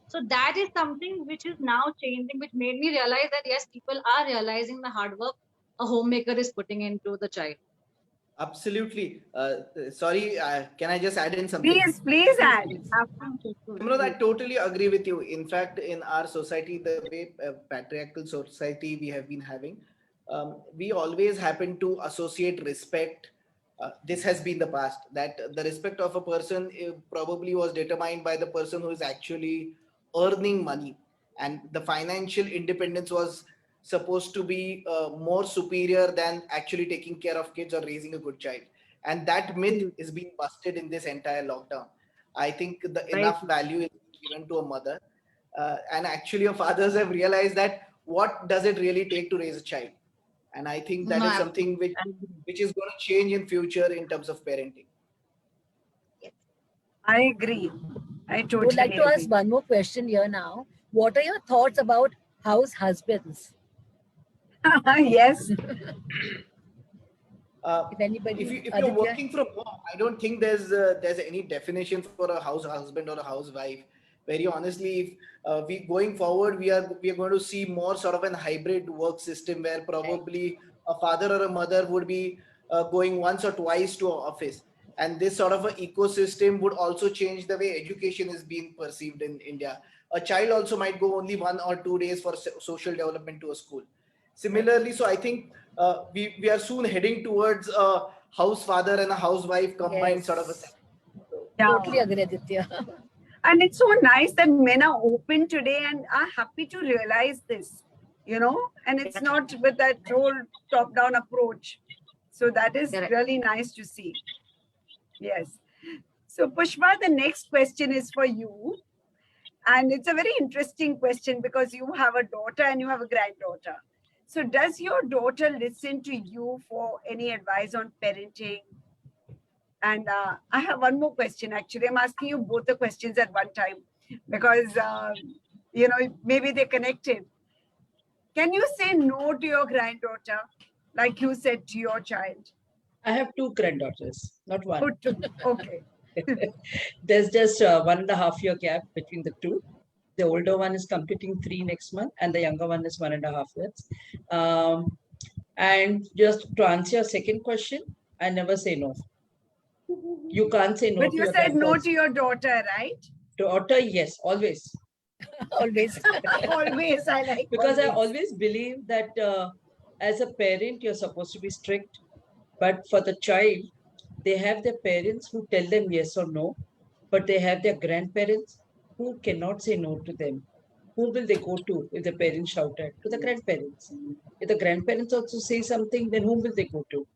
So that is something which is now changing, which made me realize that yes, people are realizing the hard work a homemaker is putting into the child. Absolutely. Sorry, can I just add in something? Please add. Simran, I totally agree with you. In fact, in our society, the way patriarchal society we have been having, we always happen to associate respect. This has been the past, that the respect of a person probably was determined by the person who is actually earning money, and the financial independence was supposed to be more superior than actually taking care of kids or raising a good child. And that myth is being busted in this entire lockdown. I think enough value is given to a mother, and actually your fathers have realized that what does it really take to raise a child. And I think that is something which is going to change in future in terms of parenting. I agree. I totally I would like to agree. ask one more question here now. What are your thoughts about house husbands? Yes. If anybody, If you're Aditya? working from home, I don't think there's any definition for a house husband or a housewife. Very honestly, if we going forward, we are going to see more sort of an hybrid work system where probably a father or a mother would be going once or twice to office, and this sort of an ecosystem would also change the way education is being perceived in India. A child also might go only 1 or 2 days for social development to a school. Similarly, so I think we are soon heading towards a house father and a housewife combined sort of a Yes. thing. Yeah. Totally agree, Aditya. And it's so nice that men are open today and are happy to realize this, and it's not with that whole top down approach. So that is Correct. really nice to see. Yes. So, Pushpa, the next question is for you. And it's a very interesting question because you have a daughter and you have a granddaughter. So, does your daughter listen to you for any advice on parenting? And I have one more question actually. I'm asking you both the questions at one time because, maybe they're connected. Can you say no to your granddaughter like you said to your child? I have 2 granddaughters, not one. Oh, two. Okay. There's just 1.5 year gap between the two. The older one is completing 3 next month, and the younger one is 1.5 years. And just to answer your second question, I never say no. You can't say no But to you your said no grandparents. to your daughter, right? Daughter, yes, always. Always. Always, I like. Because I always believe that as a parent, you're supposed to be strict. But for the child, they have their parents who tell them yes or no, but they have their grandparents who cannot say no to them. Who will they go to if the parents shout at? To the grandparents. If the grandparents also say something, then whom will they go to?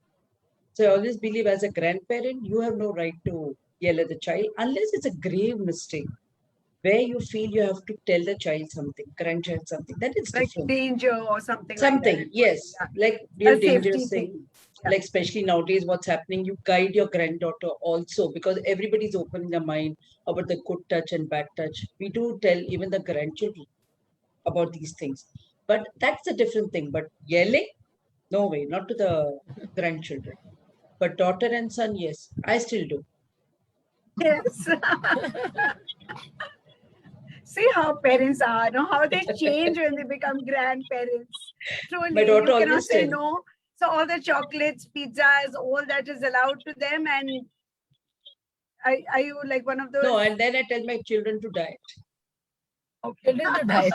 So I always believe as a grandparent, you have no right to yell at the child unless it's a grave mistake where you feel you have to tell the child something, grandchild something. That is like different. danger or something. Something, like that. yes. Yeah. Like A real safety dangerous thing. thing. Yeah. Like especially nowadays, what's happening, you guide your granddaughter also because everybody's opening their mind about the good touch and bad touch. We do tell even the grandchildren about these things. But that's a different thing. But yelling, no way, not to the grandchildren. But daughter and son, yes, I still do. Yes. See how parents are, how they change when they become grandparents. Truly, My daughter you cannot always say tells. no. So all the chocolates, pizzas, all that is allowed to them. And are you like one of those? No, and then I tell my children to diet. Children to diet.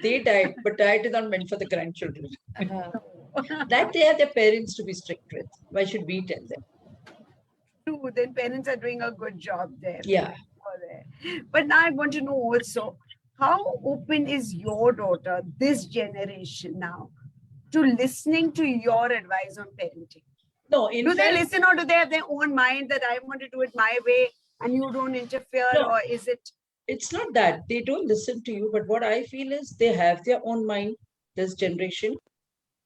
They diet, but diet is not meant for the grandchildren. Uh-huh. That they have their parents to be strict with. Why should we tell them? True, then parents are doing a good job there. Yeah. But now I want to know also, how open is your daughter, this generation now, to listening to your advice on parenting? No, in Do they fact, listen or do they have their own mind that I want to do it my way and you don't interfere? No. Or is it? it's not that they don't listen to you, but what I feel is they have their own mind, this generation,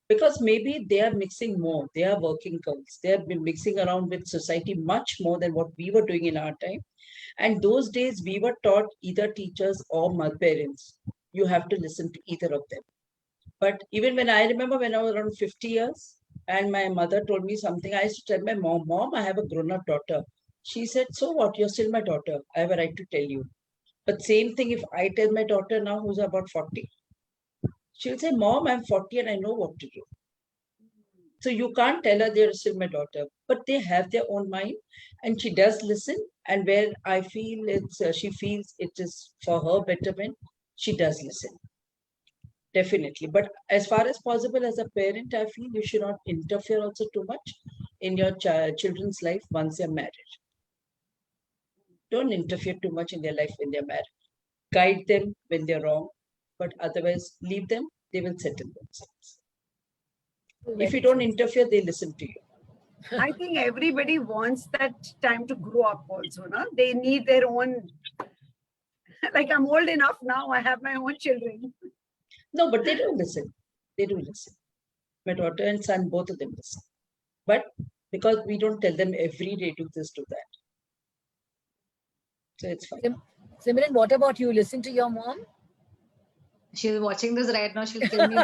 because maybe they are mixing more. They are working girls. They have been mixing around with society much more than what we were doing in our time. And those days we were taught either teachers or parents. You have to listen to either of them. But even when I remember when I was around 50 years and my mother told me something, I used to tell my mom, I have a grown-up daughter. She said, so what? You're still my daughter. I have a right to tell you. But same thing if I tell my daughter now who's about 40, she'll say, Mom, I'm 40 and I know what to do. So you can't tell her they're still my daughter, but they have their own mind and she does listen. And where I feel it's, she feels it is for her betterment, she does listen. Definitely. But as far as possible as a parent, I feel you should not interfere also too much in your children's life once they're married. Don't interfere too much in their life when they're married. Guide them when they're wrong, but otherwise leave them, they will settle themselves. If you don't interfere, they listen to you. I think everybody wants that time to grow up also. No? They need their own, like I'm old enough now, I have my own children. No, but they do listen. They do listen. My daughter and son, both of them listen. But because we don't tell them every day, do this, do that. So it's fine. Simran, what about you? Listen to your mom? She's watching this right now. She'll kill me.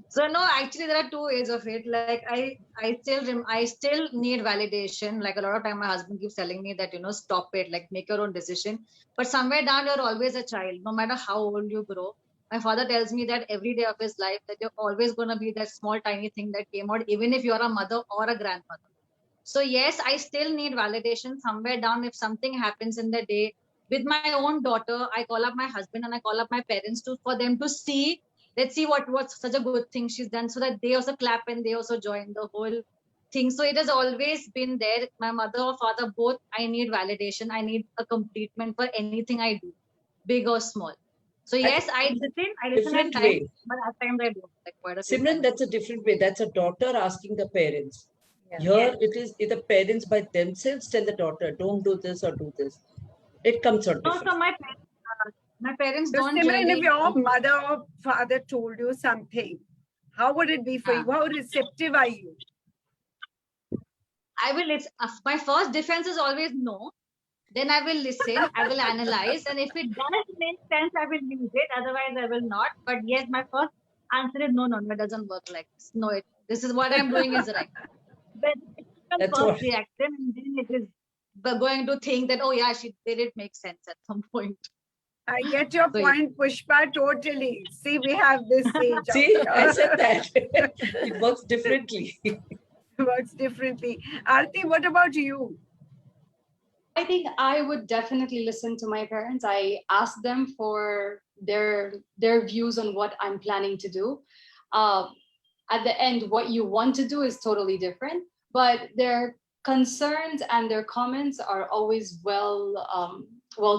So no, actually there are 2 ways of it. Like I still need validation. Like a lot of time my husband keeps telling me that, stop it, like make your own decision. But somewhere down, you're always a child. No matter how old you grow, My father tells me that every day of his life that you're always going to be that small tiny thing that came out, even if you're a mother or a grandmother. So yes, I still need validation somewhere down. If something happens in the day with my own daughter, I call up my husband and I call up my parents for them to see. Let's see what's such a good thing she's done, so that they also clap and they also join the whole thing. So it has always been there. My mother or father, both, I need validation. I need a completement for anything I do, big or small. So yes, think I it's a listen at different times, way. but at times I don't. Like quite a few Simran, times. that's a different way. That's a daughter asking the parents. Yeah. Here it is the parents by themselves tell the daughter, don't do this or do this. It comes out No, different. so my parents So don't Simran, if generally. your mother or father told you something, how would it be for you? How receptive are you? I will listen. My first defense is always no. Then I will listen. I will analyze, and if it does make sense, I will use it. Otherwise, I will not. But yes, my first answer is no, no, no. It doesn't work like this. No, this is what I'm doing is right. But it's the That's first what. reaction, and then it is going to think that, oh yeah, she did it make sense at some point. I get your So, yeah. point, Pushpa, totally. See, we have this age. See, out I here. said that. It works differently. Works differently. Aarti, what about you? I think I would definitely listen to my parents. I ask them for their views on what I'm planning to do. At the end, what you want to do is totally different, but their concerns and their comments are always well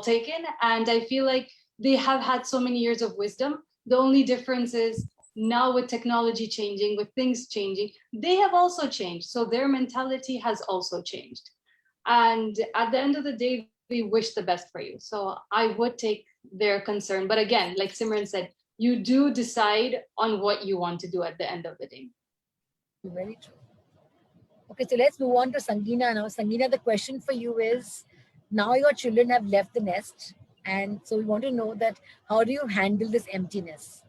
taken. And I feel like they have had so many years of wisdom. The only difference is now with technology changing, with things changing, they have also changed. So their mentality has also changed. And at the end of the day, we wish the best for you. So I would take their concern. But again, like Simran said, you do decide on what you want to do at the end of the day. Very true. Okay, so let's move on to Sangeena now. Sangeena, the question for you is, now your children have left the nest, and so we want to know that how do you handle this emptiness?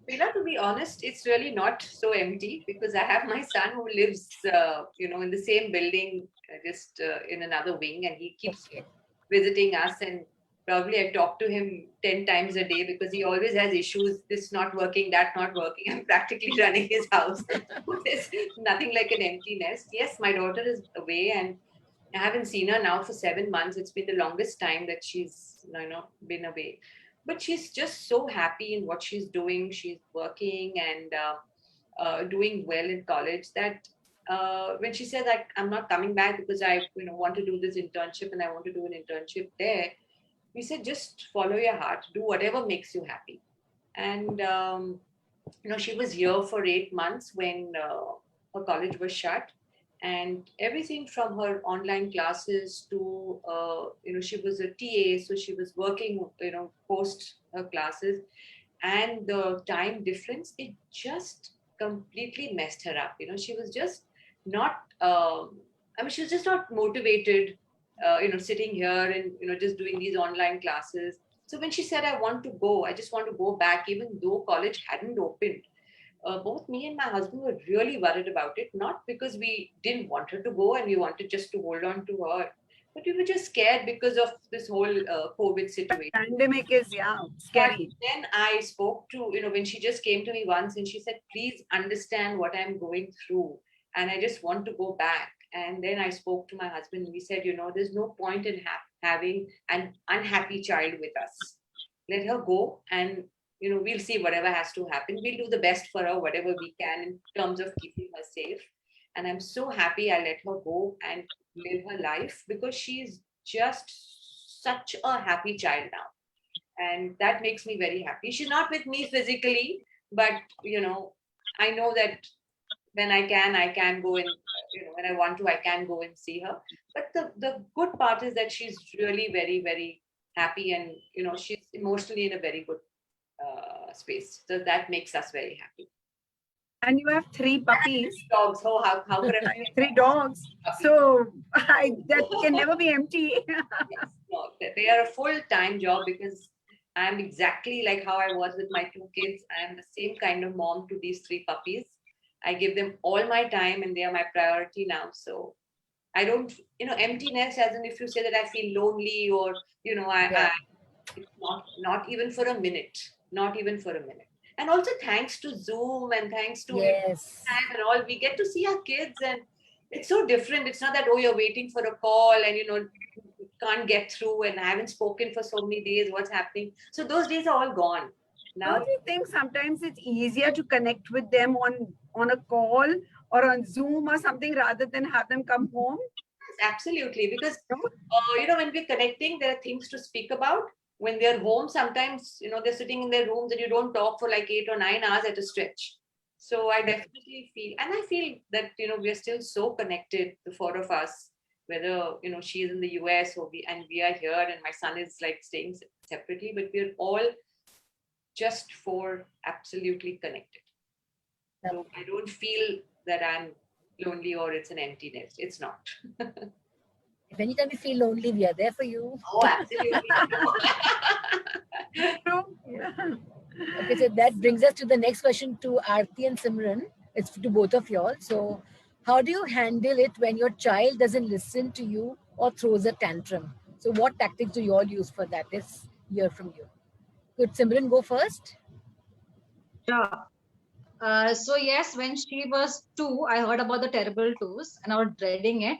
Bella, to be honest, it's really not so empty because I have my son who lives, in the same building, just in another wing, and he keeps visiting us. And probably I talk to him 10 times a day because he always has issues. This not working, that not working. I'm practically running his house. There's nothing like an empty nest. Yes, my daughter is away, and I haven't seen her now for 7 months. It's been the longest time that she's been away. But she's just so happy in what she's doing. She's working and doing well in college that when she said that I'm not coming back because I want to do this internship and I want to do an internship there, we said just follow your heart, do whatever makes you happy. And she was here for 8 months when her college was shut, and everything from her online classes to she was a TA, so she was working post her classes, and the time difference, it just completely messed her up. She was just not she was just not motivated sitting here and just doing these online classes. So when she said I just want to go back, even though college hadn't opened, both me and my husband were really worried about it, not because we didn't want her to go and we wanted just to hold on to her, but we were just scared because of this whole COVID situation. Pandemic is, scary. But then I spoke to, when she just came to me once and she said, please understand what I'm going through and I just want to go back. And then I spoke to my husband and we said, there's no point in having an unhappy child with us. Let her go and we'll see whatever has to happen. We'll do the best for her, whatever we can in terms of keeping her safe. And I'm so happy I let her go and live her life because she's just such a happy child now. And that makes me very happy. She's not with me physically, but, I know that when I can go and, when I want to, I can go and see her. But the good part is that she's really very, very happy and, she's emotionally in a very good space. So that makes us very happy. And you have 3 puppies. 3 dogs. Oh, how could I? 3 dogs. So that can never be empty. Yes, no, they are a full-time job because I'm exactly like how I was with my 2 kids. I am the same kind of mom to these 3 puppies. I give them all my time and they are my priority now. So I don't, emptiness as in if you say that I feel lonely or, I it's not even for a minute. not even for a minute. And also thanks to Zoom and thanks to Yes. FaceTime and all, we get to see our kids, and it's so different. It's not that, oh, you're waiting for a call and can't get through and I haven't spoken for so many days, what's happening? So those days are all gone. Now Don't you think sometimes it's easier to connect with them on a call or on Zoom or something rather than have them come home? absolutely, because when we're connecting, there are things to speak about. When they're home, sometimes they're sitting in their rooms and you don't talk for like 8 or 9 hours at a stretch. So I definitely feel, and I feel that we are still so connected, the four of us, whether she is in the US or we are here, and my son is like staying separately, but we're all just absolutely connected. So I don't feel that I'm lonely or it's an empty nest. It's not. If anytime you feel lonely, we are there for you. Oh, absolutely. Okay, so that brings us to the next question to Aarti and Simran. It's to both of y'all. So, how do you handle it when your child doesn't listen to you or throws a tantrum? So, what tactics do you all use for that? Let's hear from you. Could Simran go first? Sure. So yes, when she was 2, I heard about the terrible twos and I was dreading it.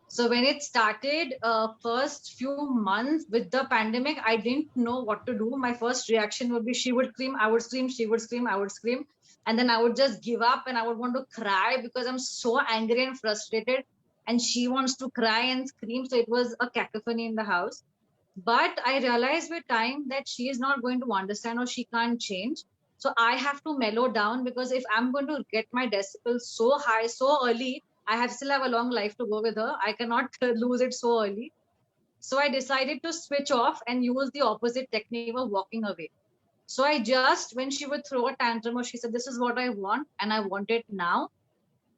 So when it started, first few months with the pandemic, I didn't know what to do. My first reaction would be she would scream, I would scream, she would scream, I would scream. And then I would just give up and I would want to cry because I'm so angry and frustrated. And she wants to cry and scream. So it was a cacophony in the house. But I realized with time that she is not going to understand or she can't change. So I have to mellow down, because if I'm going to get my decibels so high so early, I still have a long life to go with her. I cannot lose it so early. So I decided to switch off and use the opposite technique of walking away. So I just, when she would throw a tantrum or she said, this is what I want and I want it now,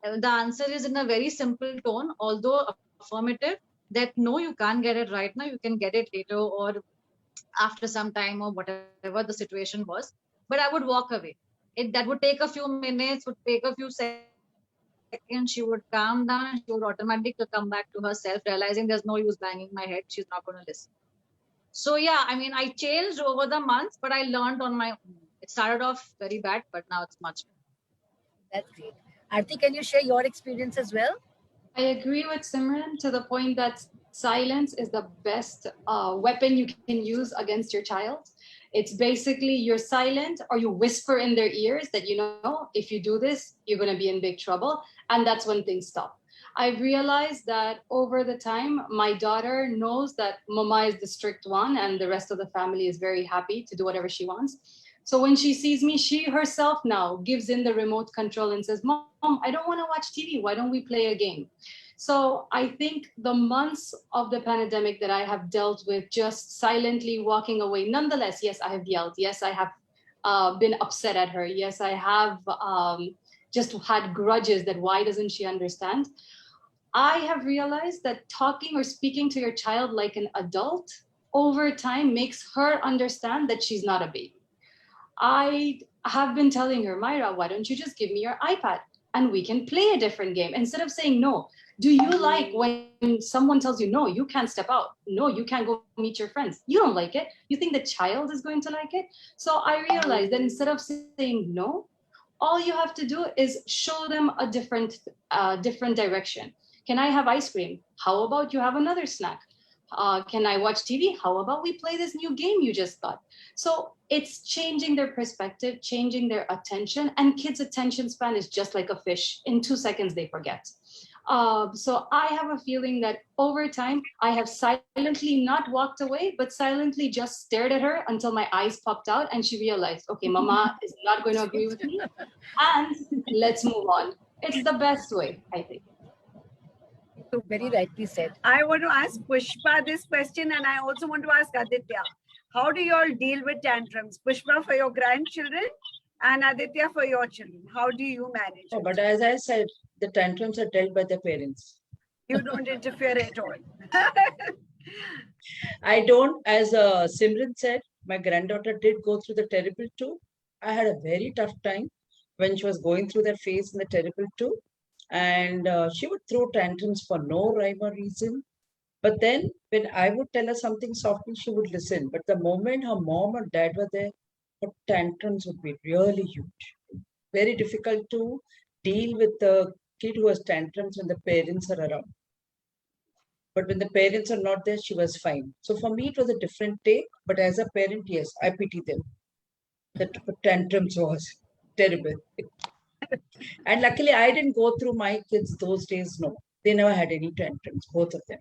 the answer is in a very simple tone, although affirmative, that no, you can't get it right now. You can get it later or after some time or whatever the situation was. But I would walk away. That would take a few minutes, would take a few seconds. She would calm down and she would automatically come back to herself, realizing there's no use banging my head. She's not going to listen. So yeah, I mean, I changed over the months, but I learned on my own. It started off very bad, but now it's much better. That's great. Aarti, can you share your experience as well? I agree with Simran to the point that silence is the best weapon you can use against your child. It's basically you're silent or you whisper in their ears that, if you do this, you're going to be in big trouble. And that's when things stop. I've realized that over the time, my daughter knows that Mama is the strict one and the rest of the family is very happy to do whatever she wants. So when she sees me, she herself now gives in the remote control and says, Mom, I don't want to watch TV. Why don't we play a game? So I think the months of the pandemic that I have dealt with just silently walking away, nonetheless, yes, I have yelled. Yes, I have been upset at her. Yes, I have just had grudges that why doesn't she understand? I have realized that talking or speaking to your child like an adult over time makes her understand that she's not a baby. I have been telling her, Myra, why don't you just give me your iPad and we can play a different game instead of saying no. Do you like when someone tells you, no, you can't step out. No, you can't go meet your friends. You don't like it. You think the child is going to like it. So I realized that instead of saying no, all you have to do is show them a different direction. Can I have ice cream? How about you have another snack? Can I watch TV? How about we play this new game you just got? So it's changing their perspective, changing their attention, and kids' attention span is just like a fish. In 2 seconds, they forget. So I have a feeling that over time, I have silently not walked away, but silently just stared at her until my eyes popped out and she realized, okay, Mama is not going to agree with me and let's move on. It's the best way, I think. So very rightly said. I want to ask Pushpa this question, and I also want to ask Aditya. How do you all deal with tantrums? Pushpa for your grandchildren and Aditya for your children. How do you manage it? But as I said, the tantrums are dealt by the parents. You don't interfere at all. I don't, as Simran said, my granddaughter did go through the terrible two. I had a very tough time when she was going through that phase in the terrible two. And she would throw tantrums for no rhyme or reason. But then when I would tell her something softly, she would listen. But the moment her mom or dad were there, but tantrums would be really huge. Very difficult to deal with the kid who has tantrums when the parents are around. But when the parents are not there, she was fine. So for me, it was a different take. But as a parent, yes, I pity them. The tantrums was terrible. And luckily, I didn't go through my kids those days. No, they never had any tantrums, both of them.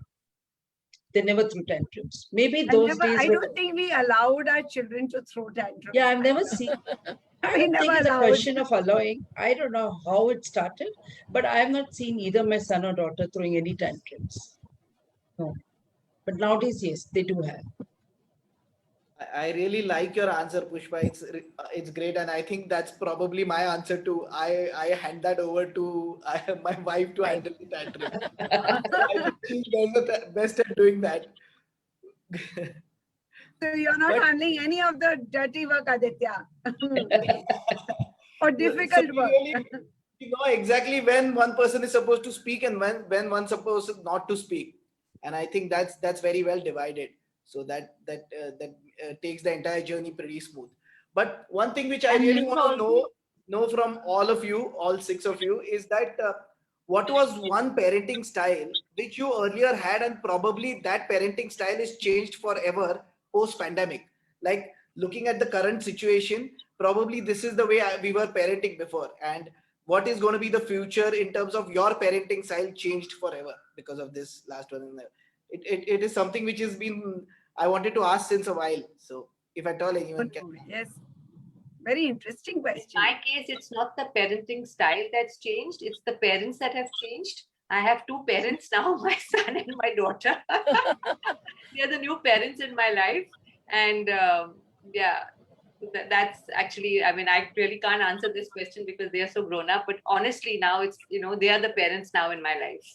They never threw tantrums. Maybe those days I were. don't think we allowed our children to throw tantrums. Yeah, I've never seen. I We don't think never it's a allowed. question of allowing. I don't know how it started, but I have not seen either my son or daughter throwing any tantrums. No. But nowadays, yes, they do have. I really like your answer, Pushpa. It's great, and I think that's probably my answer too. I hand that over to my wife to handle the tantrum. I think she's best at doing that. So you're not But- handling any of the dirty work, Aditya, or So difficult work. we know exactly when one person is supposed to speak and when one's supposed not to speak, and I think that's very well divided. So that takes the entire journey pretty smooth. But one thing which I And really you want to also- know from all of you, all six of you, is that what was one parenting style which you earlier had, and probably that parenting style is changed forever post pandemic. Like looking at the current situation, probably this is the way we were parenting before, and what is going to be the future in terms of your parenting style changed forever because of this last one. It is something which has been I wanted to ask since a while. So if at all anyone can. Yes, very interesting In question. my case, it's not the parenting style that's changed, it's the parents that have changed. I have two parents now, my son and my daughter. They are the new parents in my life. And yeah, that's actually, I mean, I really can't answer this question because they are so grown up. But honestly, now it's, they are the parents now in my life.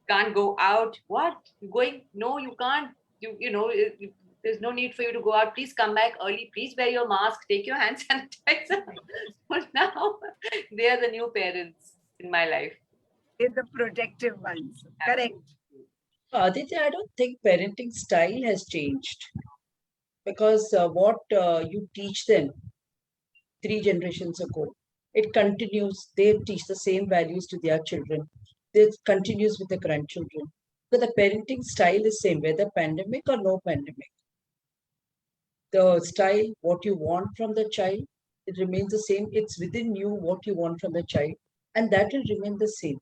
Can't go out. What? Going? No, you can't. There's no need for you to go out. Please come back early. Please wear your mask. Take your hand sanitizer. So now they are the new parents in my life. They're the protective ones. Correct. Aditya, I don't think parenting style has changed because what you teach them 3 generations ago, it continues. They teach the same values to their children. It continues with the grandchildren. But the parenting style is same, whether pandemic or no pandemic. The style, what you want from the child, it remains the same. It's within you what you want from the child, and that will remain the same.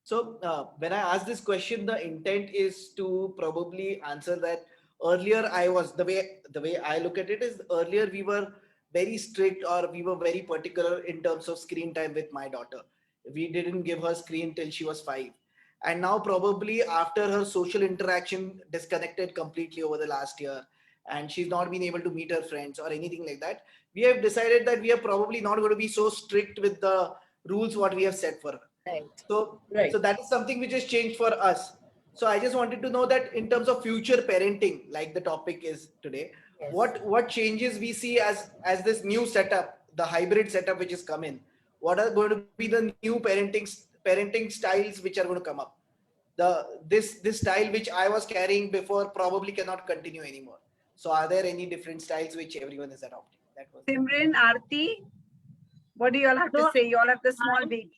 So when I ask this question, the intent is to probably answer that earlier I was the way I look at it is earlier we were very strict or we were very particular in terms of screen time with my daughter. We didn't give her screen till she was 5. And now probably after her social interaction disconnected completely over the last year and she's not been able to meet her friends or anything like that, we have decided that we are probably not going to be so strict with the rules what we have set for her. Right. So, Right. so that is something which has changed for us. So I just wanted to know that in terms of future parenting, like the topic is today, Yes. what changes we see as this new setup, the hybrid setup which is come in? What are going to be the new parenting styles which are going to come up? This style which I was carrying before probably cannot continue anymore. So are there any different styles which everyone is adopting? That was Simran, Aarti, what do you all have to So, say? You all have the small babies.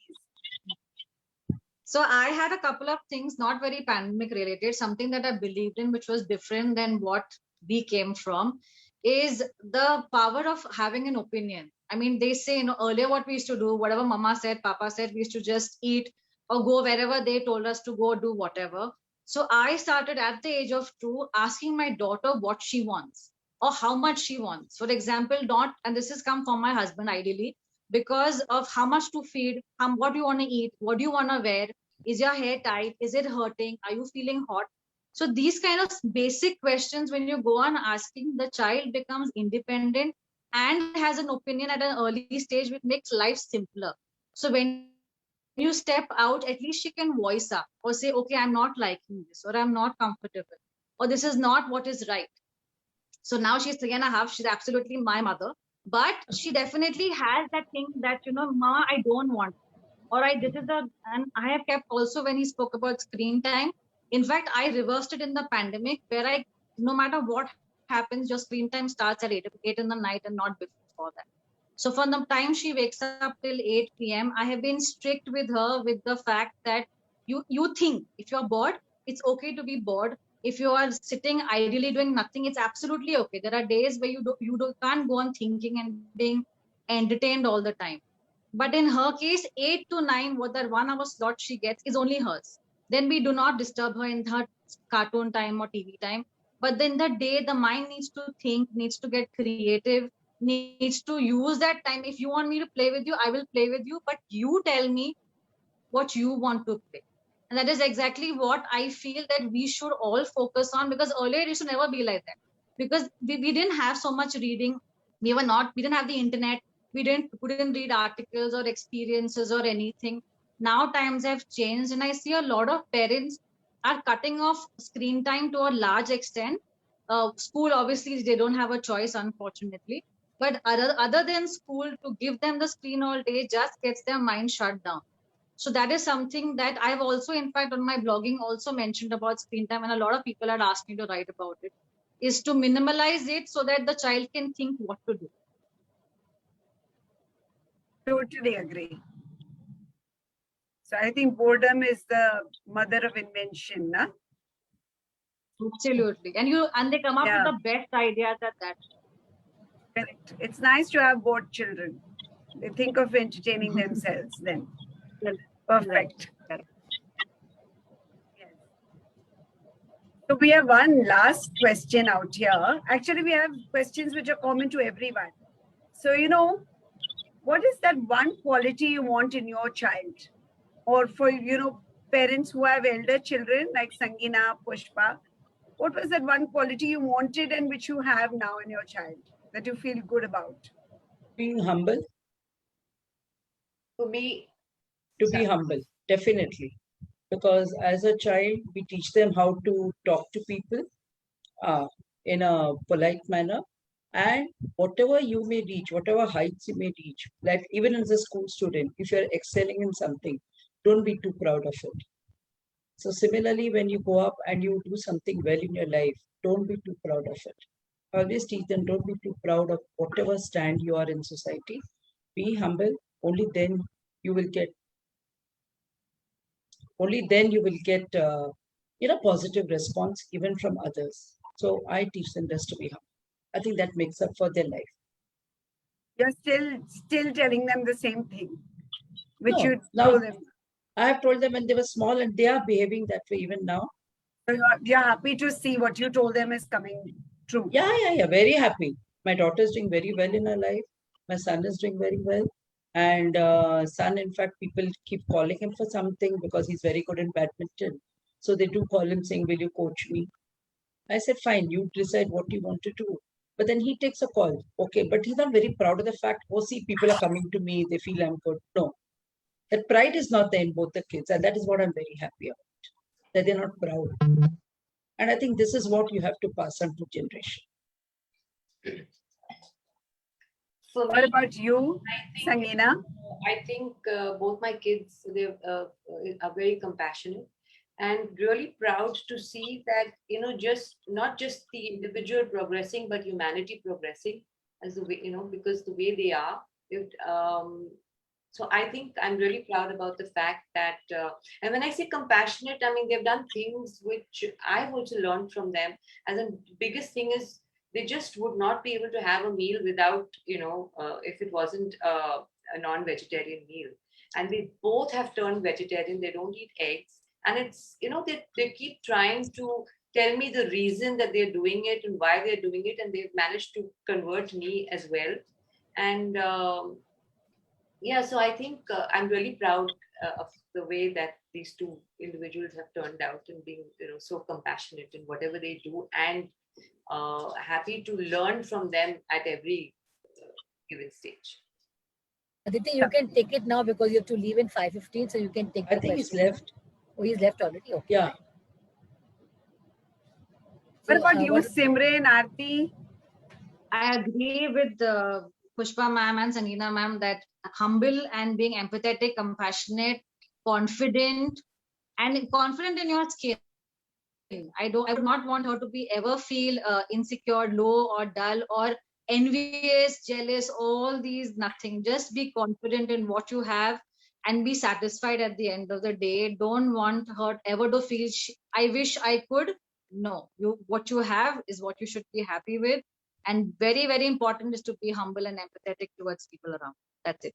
So I had a couple of things, not very pandemic related, something that I believed in, which was different than what we came from, is the power of having an opinion. I mean, they say, earlier what we used to do, whatever mama said, papa said, we used to just eat or go wherever they told us to go, do whatever. So I started at the age of 2 asking my daughter what she wants or how much she wants. For example, and this has come from my husband ideally, because of how much to feed, what do you want to eat, what do you want to wear, is your hair tight, is it hurting, are you feeling hot? So these kind of basic questions, when you go on asking, the child becomes independent and has an opinion at an early stage, which makes life simpler. So when you step out, at least she can voice up or say, okay, I'm not liking this, or I'm not comfortable, or this is not what is right. So now she's 3.5, she's absolutely my mother. But she definitely has that thing that, Mama, I don't want. Or and I have kept also when he spoke about screen time. In fact, I reversed it in the pandemic where no matter what happens, your screen time starts at 8 in the night and not before that. So from the time she wakes up till 8 p.m., I have been strict with her with the fact that you think if you're bored, it's okay to be bored. If you are sitting ideally doing nothing, it's absolutely okay. There are days where you can't go on thinking and being entertained all the time. But in her case, 8 to 9, what that 1 hour slot she gets is only hers. Then we do not disturb her in her cartoon time or TV time. But then the day the mind needs to think, needs to get creative, needs to use that time. If you want me to play with you, I will play with you. But you tell me what you want to play. And that is exactly what I feel that we should all focus on, because earlier it used to never be like that. Because we didn't have so much reading. We didn't have the internet. We couldn't read articles or experiences or anything. Now times have changed, and I see a lot of parents are cutting off screen time to a large extent. School, obviously, they don't have a choice, unfortunately. But other than school, to give them the screen all day just gets their mind shut down. So that is something that I've also, in fact, on my blogging also mentioned about screen time, and a lot of people had asked me to write about it, is to minimalize it so that the child can think what to do. Totally agree. So I think boredom is the mother of invention, na? Absolutely. And they come up with the best ideas at that. Correct. It's nice to have bored children. They think of entertaining themselves then. Perfect. Right. Yes. So we have one last question out here. Actually, we have questions which are common to everyone. So, what is that one quality you want in your child? Or for, parents who have elder children like Sangeena, Pushpa, what was that one quality you wanted and which you have now in your child that you feel good about? Being humble. For me, To be humble, definitely. Because as a child, we teach them how to talk to people in a polite manner. And whatever you may reach, whatever heights you may reach, like even as a school student, if you're excelling in something, don't be too proud of it. So similarly, when you go up and you do something well in your life, don't be too proud of it. Always teach them, don't be too proud of whatever stand you are in society. Be humble. Only then you will get positive response even from others. So I teach them just to be humble. I think that makes up for their life. You're still telling them the same thing, which No, you now told them. I have told them when they were small, and they are behaving that way even now. So you're happy to see what you told them is coming true. Yeah. Very happy. My daughter is doing very well in her life. My son is doing very well. And son, in fact, people keep calling him for something because he's very good in badminton. So they do call him saying, will you coach me? I said, fine, you decide what you want to do. But then he takes a call. Okay, but he's not very proud of the fact, oh, see, people are coming to me. They feel I'm good. No, that pride is not there in both the kids. And that is what I'm very happy about, that they're not proud. And I think this is what you have to pass on to generation. for What me, about you, Sangeena? I think both my kids, they are very compassionate and really proud to see that, just not just the individual progressing, but humanity progressing as the way, because the way they are. So I think I'm really proud about the fact that, and when I say compassionate, I mean, they've done things which I've also learned from them. And the biggest thing is they just would not be able to have a meal without, if it wasn't a non-vegetarian meal. And they both have turned vegetarian. They don't eat eggs. And it's, they keep trying to tell me the reason that they're doing it and why they're doing it. And they've managed to convert me as well. And so I think I'm really proud of the way that these two individuals have turned out and being, so compassionate in whatever they do, and happy to learn from them at every given stage. Aditi, you can take it now because you have to leave in 5:15, so you can take. I think he's left. Oh, he's left already. Okay. Yeah. What about you, Simran, Aarti? I agree with Pushpa ma'am and Sangeena ma'am that humble and being empathetic, compassionate, confident in your skills. I would not want her to be ever feel insecure, low or dull or envious, jealous, all these nothing. Just be confident in what you have and be satisfied at the end of the day. Don't want her ever to feel, I wish I could. No, what you have is what you should be happy with. And very, very important is to be humble and empathetic towards people around. That's it.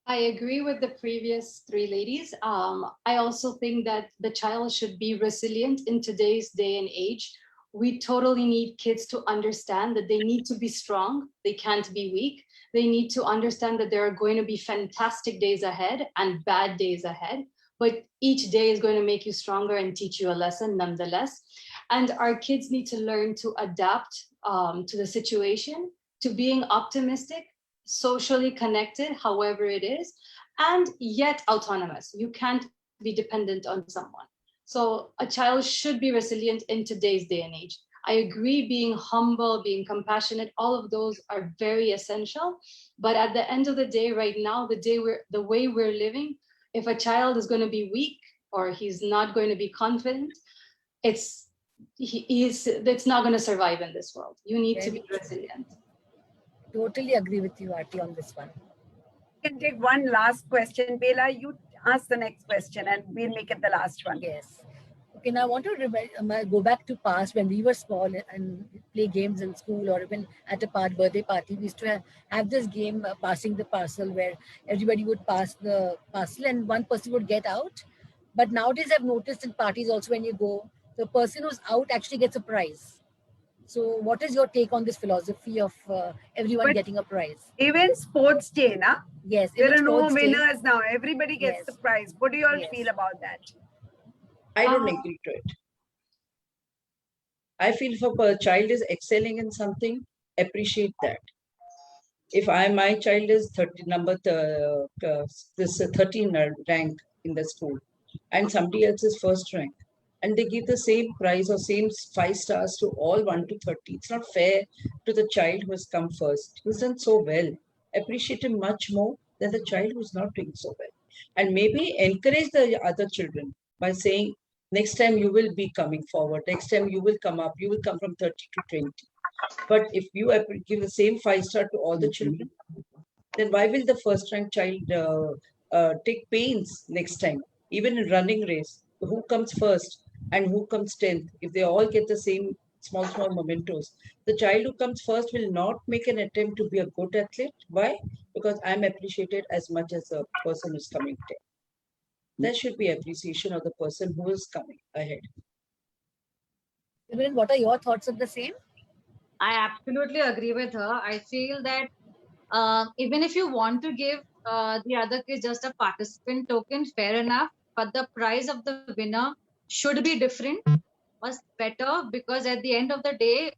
I agree with the previous three ladies. I also think that the child should be resilient in today's day and age. We totally need kids to understand that they need to be strong. They can't be weak. They need to understand that there are going to be fantastic days ahead and bad days ahead. But each day is going to make you stronger and teach you a lesson nonetheless. And our kids need to learn to adapt to the situation, to being optimistic, socially connected, however it is, and yet autonomous. You can't be dependent on someone. So a child should be resilient in today's day and age. I agree, being humble, being compassionate, all of those are very essential. But at the end of the day, right now, the way we're living, if a child is going to be weak or he's not going to be confident, it's not going to survive in this world. You need to be resilient. Totally agree with you, Aarti, on this one. We can take one last question. Bela, you ask the next question and we'll make it the last one. Yes. Okay, now I want to go back to past when we were small and play games in school or even at a birthday party. We used to have this game, passing the parcel, where everybody would pass the parcel and one person would get out. But nowadays I've noticed in parties also, when you go, the person who's out actually gets a prize. So what is your take on this philosophy of everyone getting a prize? Even sports day, na? Yes. There are no winners now. Everybody gets the prize. What do you all Yes. feel about that? I don't agree to it. I feel if a child is excelling in something, appreciate that. If my child is 13 rank in the school, and somebody else is first rank, and they give the same prize or same 5 stars to all 1 to 30, it's not fair to the child who has come first, who's done so well. Appreciate him much more than the child who's not doing so well. And maybe encourage the other children by saying, next time you will be coming forward, next time you will come up, you will come from 30 to 20. But if you give the same 5-star to all the children, then why will the first rank child take pains next time? Even in running race, who comes first and who comes 10th, if they all get the same small mementos, the child who comes first will not make an attempt to be a good athlete. Why? Because I'm appreciated as much as the person who's coming 10th. There should be appreciation of the person who is coming ahead. Simran, what are your thoughts on the same? I absolutely agree with her. I feel that even if you want to give the other kids just a participant token, fair enough, but the prize of the winner should be different, was better, because at the end of the day,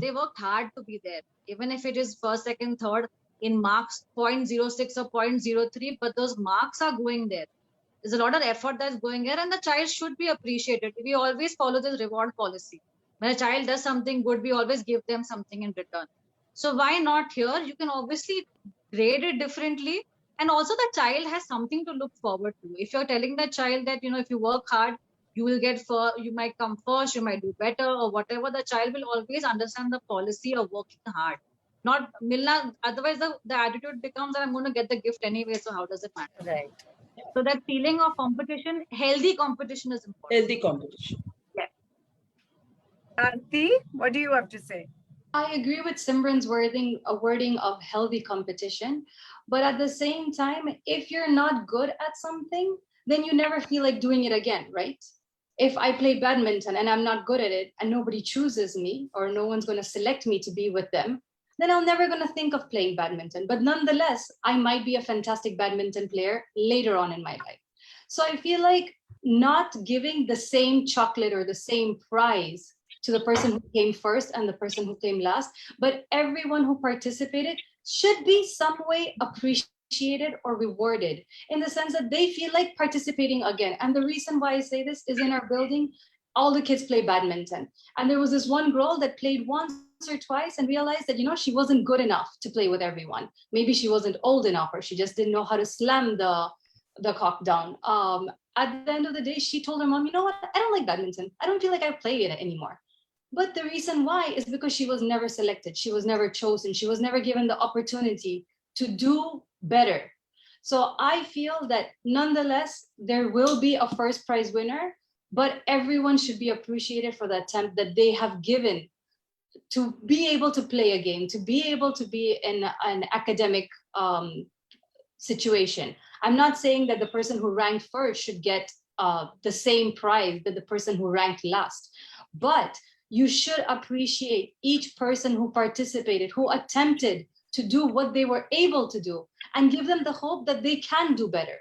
they worked hard to be there. Even if it is first, second, third in marks 0.06 or 0.03, but those marks are going there. There's a lot of effort that's going there, and the child should be appreciated. We always follow this reward policy. When a child does something good, we always give them something in return. So why not here? You can obviously grade it differently. And also the child has something to look forward to. If you're telling the child that, if you work hard, you will you might come first, you might do better or whatever, the child will always understand the policy of working hard. Not milna, otherwise the attitude becomes that I'm going to get the gift anyway, so how does it matter? Right. So that feeling of competition, healthy competition is important. Healthy competition. Yeah. Aarti, what do you have to say? I agree with Simran's wording of healthy competition. But at the same time, if you're not good at something, then you never feel like doing it again, right? If I play badminton and I'm not good at it and nobody chooses me or no one's going to select me to be with them, then I'm never going to think of playing badminton. But nonetheless, I might be a fantastic badminton player later on in my life. So I feel like not giving the same chocolate or the same prize to the person who came first and the person who came last, but everyone who participated should be some way appreciated or rewarded, in the sense that they feel like participating again. And the reason why I say this is, in our building, all the kids play badminton. And there was this one girl that played once or twice and realized that, she wasn't good enough to play with everyone. Maybe she wasn't old enough, or she just didn't know how to slam the the cock down. At the end of the day, she told her mom, you know what? I don't like badminton. I don't feel like I play it anymore. But the reason why is because she was never selected. She was never chosen. She was never given the opportunity to do better. So I feel that nonetheless, there will be a first prize winner, but everyone should be appreciated for the attempt that they have given to be able to play a game, to be able to be in an academic situation. I'm not saying that the person who ranked first should get the same prize that the person who ranked last, but you should appreciate each person who participated, who attempted to do what they were able to do, and give them the hope that they can do better.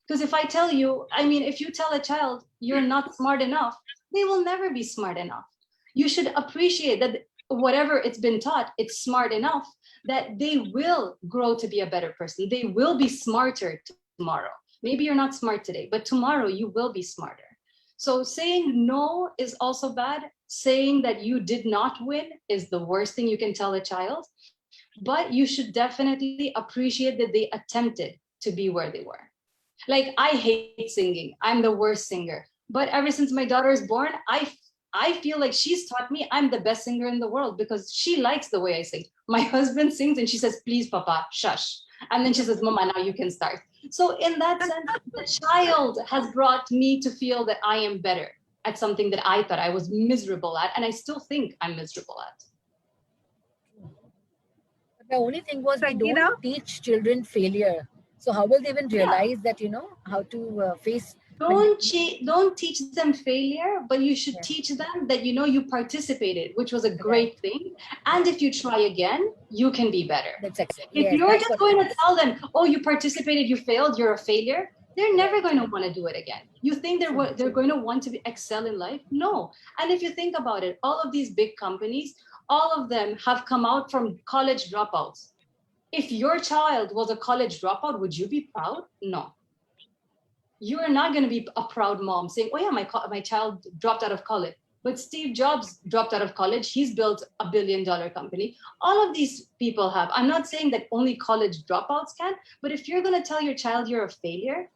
Because if I tell you, I mean, if you tell a child you're not smart enough, they will never be smart enough. You should appreciate that whatever it's been taught, it's smart enough that they will grow to be a better person. They will be smarter tomorrow. Maybe you're not smart today, but tomorrow you will be smarter. So saying no is also bad. Saying that you did not win is the worst thing you can tell a child. But you should definitely appreciate that they attempted to be where they were. Like, I hate singing. I'm the worst singer. But ever since my daughter is born, I feel like she's taught me I'm the best singer in the world because she likes the way I sing. My husband sings and she says, please, Papa, shush. And then she says, Mama, now you can start. So in that sense, the child has brought me to feel that I am better at something that I thought I was miserable at. And I still think I'm miserable at. The only thing was we Sangeeta? don't teach children failure. So how will they even Yeah. realize that, how to face? Don't teach them failure, but you should Yeah. teach them that you participated, which was a great thing. And if you try again, you can be better. That's exactly. If Yes, you're that's just what going it to is. tell them, oh, you participated, you failed, you're a failure, they're never going to want to do it again. You think they're going to want to excel in life? No. And if you think about it, all of these big companies, all of them have come out from college dropouts. If your child was a college dropout, would you be proud? No. You are not going to be a proud mom saying, oh yeah, my child dropped out of college. But Steve Jobs dropped out of college. He's built $1 billion company. All of these people have. I'm not saying that only college dropouts can, but if you're going to tell your child you're a failure,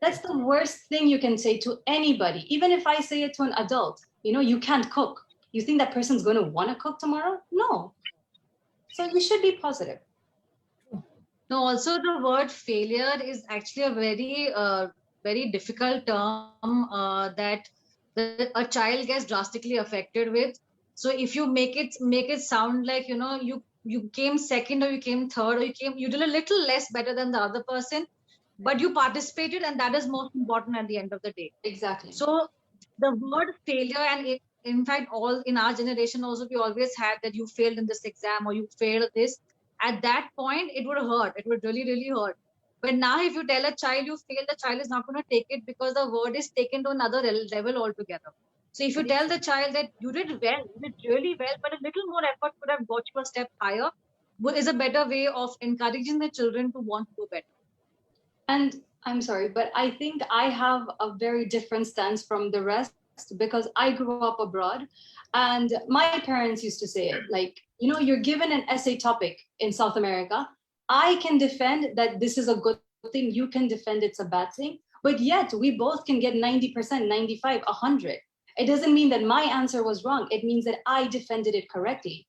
that's the worst thing you can say to anybody. Even if I say it to an adult, you can't cook. You think that person's going to want to cook tomorrow? No. So you should be positive. No, also the word failure is actually a very difficult term that a child gets drastically affected with. So if you make it sound like you came second or you came third or you did a little less better than the other person, but you participated, and that is most important at the end of the day. Exactly. So the word failure, and in fact, all in our generation also, we always had that you failed in this exam or you failed this. At that point, it would hurt. It would really, really hurt. But now, if you tell a child you failed, the child is not going to take it because the word is taken to another level altogether. So if you tell the child that you did well, you did really well, but a little more effort could have got you a step higher, is a better way of encouraging the children to want to do better. And I'm sorry, but I think I have a very different stance from the rest because I grew up abroad and my parents used to say it like, you're given an essay topic in South America. I can defend that this is a good thing. You can defend it's a bad thing. But yet we both can get 90%, 95, 100. It doesn't mean that my answer was wrong. It means that I defended it correctly.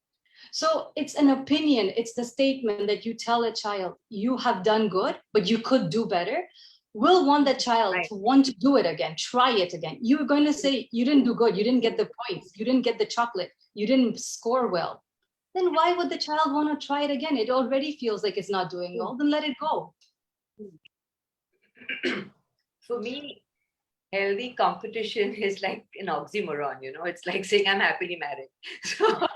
So it's an opinion. It's the statement that you tell a child, you have done good, but you could do better. We'll want the child to want to do it again, try it again. You're going to say, you didn't do good. You didn't get the points. You didn't get the chocolate. You didn't score well. Then why would the child want to try it again? It already feels like it's not doing well. Then let it go. For me, healthy competition is like an oxymoron, it's like saying I'm happily married. So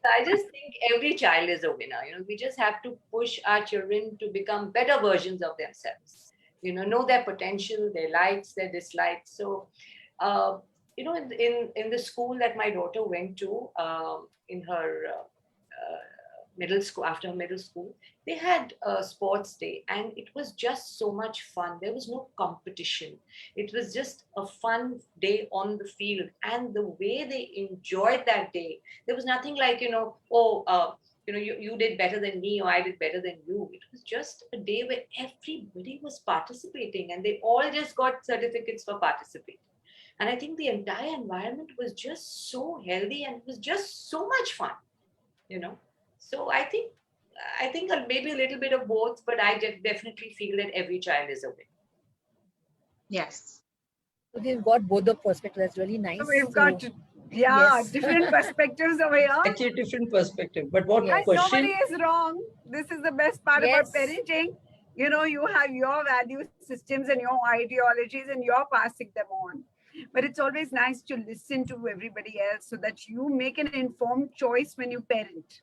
I just think every child is a winner. We just have to push our children to become better versions of themselves. Know their potential, their likes, their dislikes. So, in the school that my daughter went to, in her middle school, after middle school, they had a sports day and it was just so much fun. There was no competition. It was just a fun day on the field, and the way they enjoyed that day, there was nothing like, you did better than me or I did better than you. It was just a day where everybody was participating and they all just got certificates for participating. And I think the entire environment was just so healthy and it was just so much fun. So I think maybe a little bit of both, but I definitely feel that every child is a win. Yes. So they've got both the perspectives. That's really nice. So we've got, yes. different perspectives over here. Actually, different perspective. But what Yes. And question? nobody is wrong. This is the best part Yes. about parenting. You have your value systems and your ideologies and you're passing them on. But it's always nice to listen to everybody else so that you make an informed choice when you parent.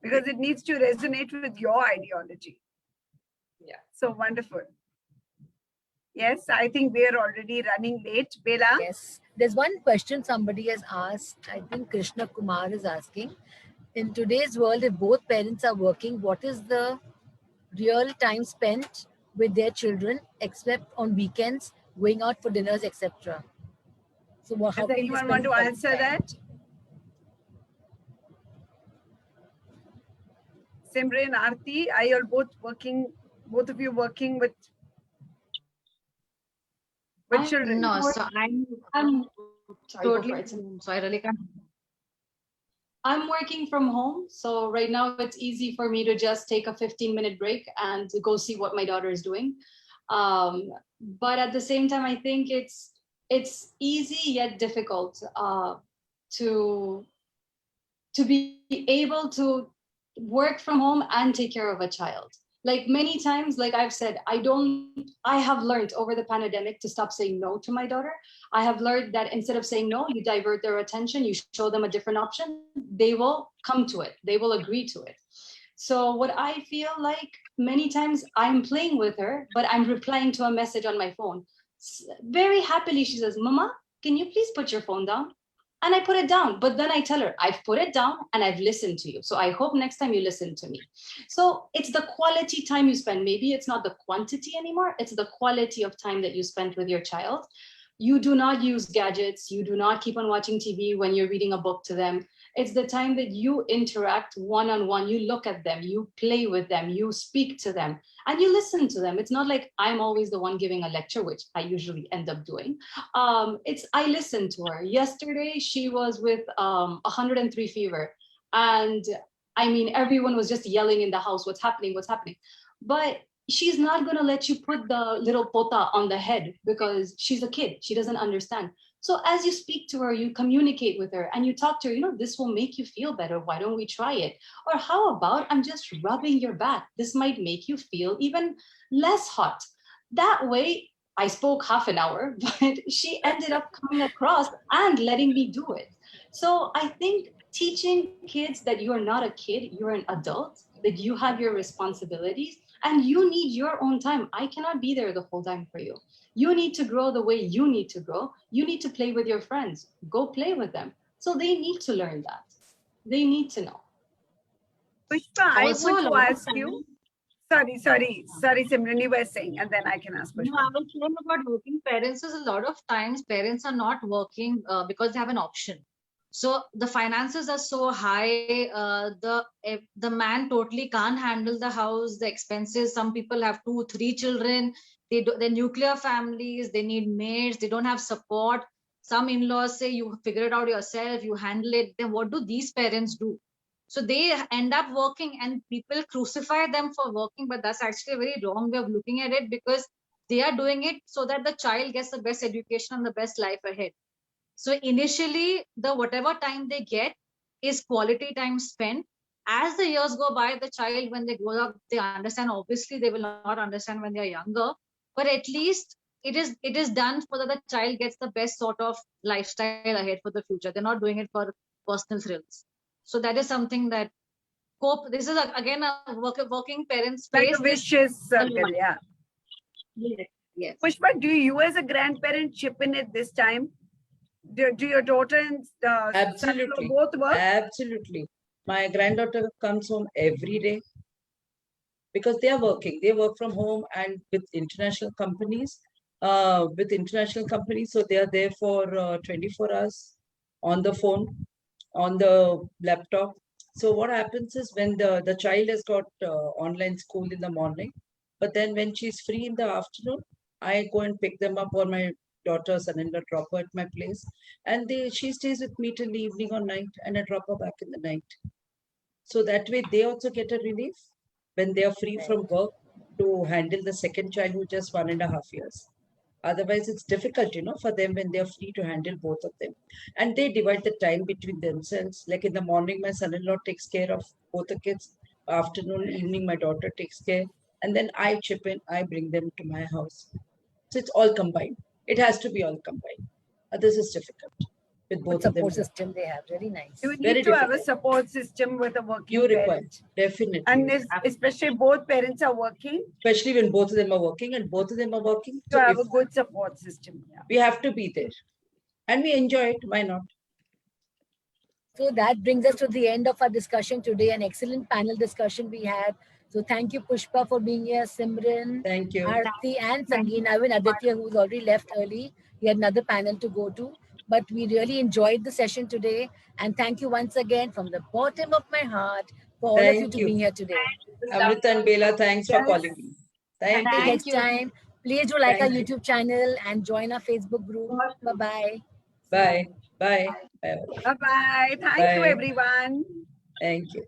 Because it needs to resonate with your ideology. Yeah. So wonderful. Yes, I think we're already running late. Bela? Yes. There's one question somebody has asked. I think Krishna Kumar is asking. In today's world, if both parents are working, what is the real time spent with their children, except on weekends, going out for dinners, etc.? So how Does can they anyone spend want to quality answer time? that? Simran, Aarti, are you all both of you working with children? No, so I'm sorry, go totally. for it, Simran. So I really can't. I'm working from home, so right now it's easy for me to just take a 15-minute break and to go see what my daughter is doing. But at the same time, I think it's easy yet difficult to be able to work from home and take care of a child. Like many times, like I've said, I have learned over the pandemic to stop saying no to my daughter. I have learned that instead of saying no, you divert their attention, you show them a different option, they will come to it, they will agree to it. So what I feel like many times I'm playing with her, but I'm replying to a message on my phone. Very happily, she says, "Mama, can you please put your phone down?" And I put it down, but then I tell her, I've put it down and I've listened to you. So I hope next time you listen to me. So it's the quality time you spend. Maybe it's not the quantity anymore. It's the quality of time that you spend with your child. You do not use gadgets. You do not keep on watching TV when you're reading a book to them. It's the time that you interact one-on-one. You look at them, you play with them, you speak to them, and you listen to them. It's not like I'm always the one giving a lecture, which I usually end up doing. I listen to her. Yesterday, she was with 103 fever. And I mean, everyone was just yelling in the house, what's happening, what's happening? But she's not going to let you put the little pota on the head because she's a kid. She doesn't understand. So as you speak to her, you communicate with her and you talk to her, this will make you feel better. Why don't we try it? Or how about I'm just rubbing your back? This might make you feel even less hot. That way, I spoke half an hour, but she ended up coming across and letting me do it. So I think teaching kids that you are not a kid, you're an adult, that you have your responsibilities and you need your own time. I cannot be there the whole time for you. You need to grow the way you need to grow. You need to play with your friends. Go play with them. So they need to learn that. They need to know. Pushpa, I Also, want a to lot of ask you. Sorry, Simran, you were saying, and then I can ask Pushpa. No, I was saying about working parents is a lot of times parents are not working because they have an option. So the finances are so high, the man totally can't handle the house, the expenses. Some people have 2, 3 children. They're nuclear families. They need maids. They don't have support. Some in-laws say you figure it out yourself. You handle it. Then what do these parents do? So they end up working, and people crucify them for working, but that's actually a very wrong way of looking at it because they are doing it so that the child gets the best education and the best life ahead. So initially, the whatever time they get is quality time spent. As the years go by, the child, when they grow up, they understand. Obviously, they will not understand when they're younger, but at least it is done so that the child gets the best sort of lifestyle ahead for the future. They're not doing it for personal thrills. So that is something that this is again a working parents Like face a vicious circle, yeah. Yes. Pushpa, do you as a grandparent chip in at this time? Do your daughter and Absolutely. both work? Absolutely. My granddaughter comes home every day because they are working. They work from home and with international companies. So they are there for 24 hours on the phone, on the laptop. So what happens is when the child has got online school in the morning, but then when she's free in the afternoon, I go and pick them up, or my daughter, son-in-law drop her at my place, and she stays with me till the evening or night, and I drop her back in the night. So that way they also get a relief when they are free from work to handle the second child who's just 1.5 years. Otherwise, it's difficult, for them when they're free to handle both of them. And they divide the time between themselves. Like in the morning, my son-in-law takes care of both the kids. Afternoon, evening, my daughter takes care. And then I chip in, I bring them to my house. So it's all combined. It has to be all combined. This is difficult with What both of them. support system they have. Very nice. You need Very to have a difficult. support system with a working You require, parent. definitely. And especially both parents are working, Especially when both of them are working, and both of them are working. to So have if a good support system. Yeah. we have to be there. And we enjoy it. Why not? So that brings us to the end of our discussion today. An excellent panel discussion we had. So thank you, Pushpa, for being here. Simran, Thank you. Aarti, and Sangeet. Even Aditya, who's already left early. He had another panel to go to. But we really enjoyed the session today. And thank you once again from the bottom of my heart for all of you Thank to you. being here today. Amrita and Bela, thanks for calling me. Thank Until you. next time, please do like our Thank you. YouTube channel and join our Facebook group. Bye-bye. Bye. Bye. Bye. Bye-bye. Thank you, Bye. everyone. Thank you.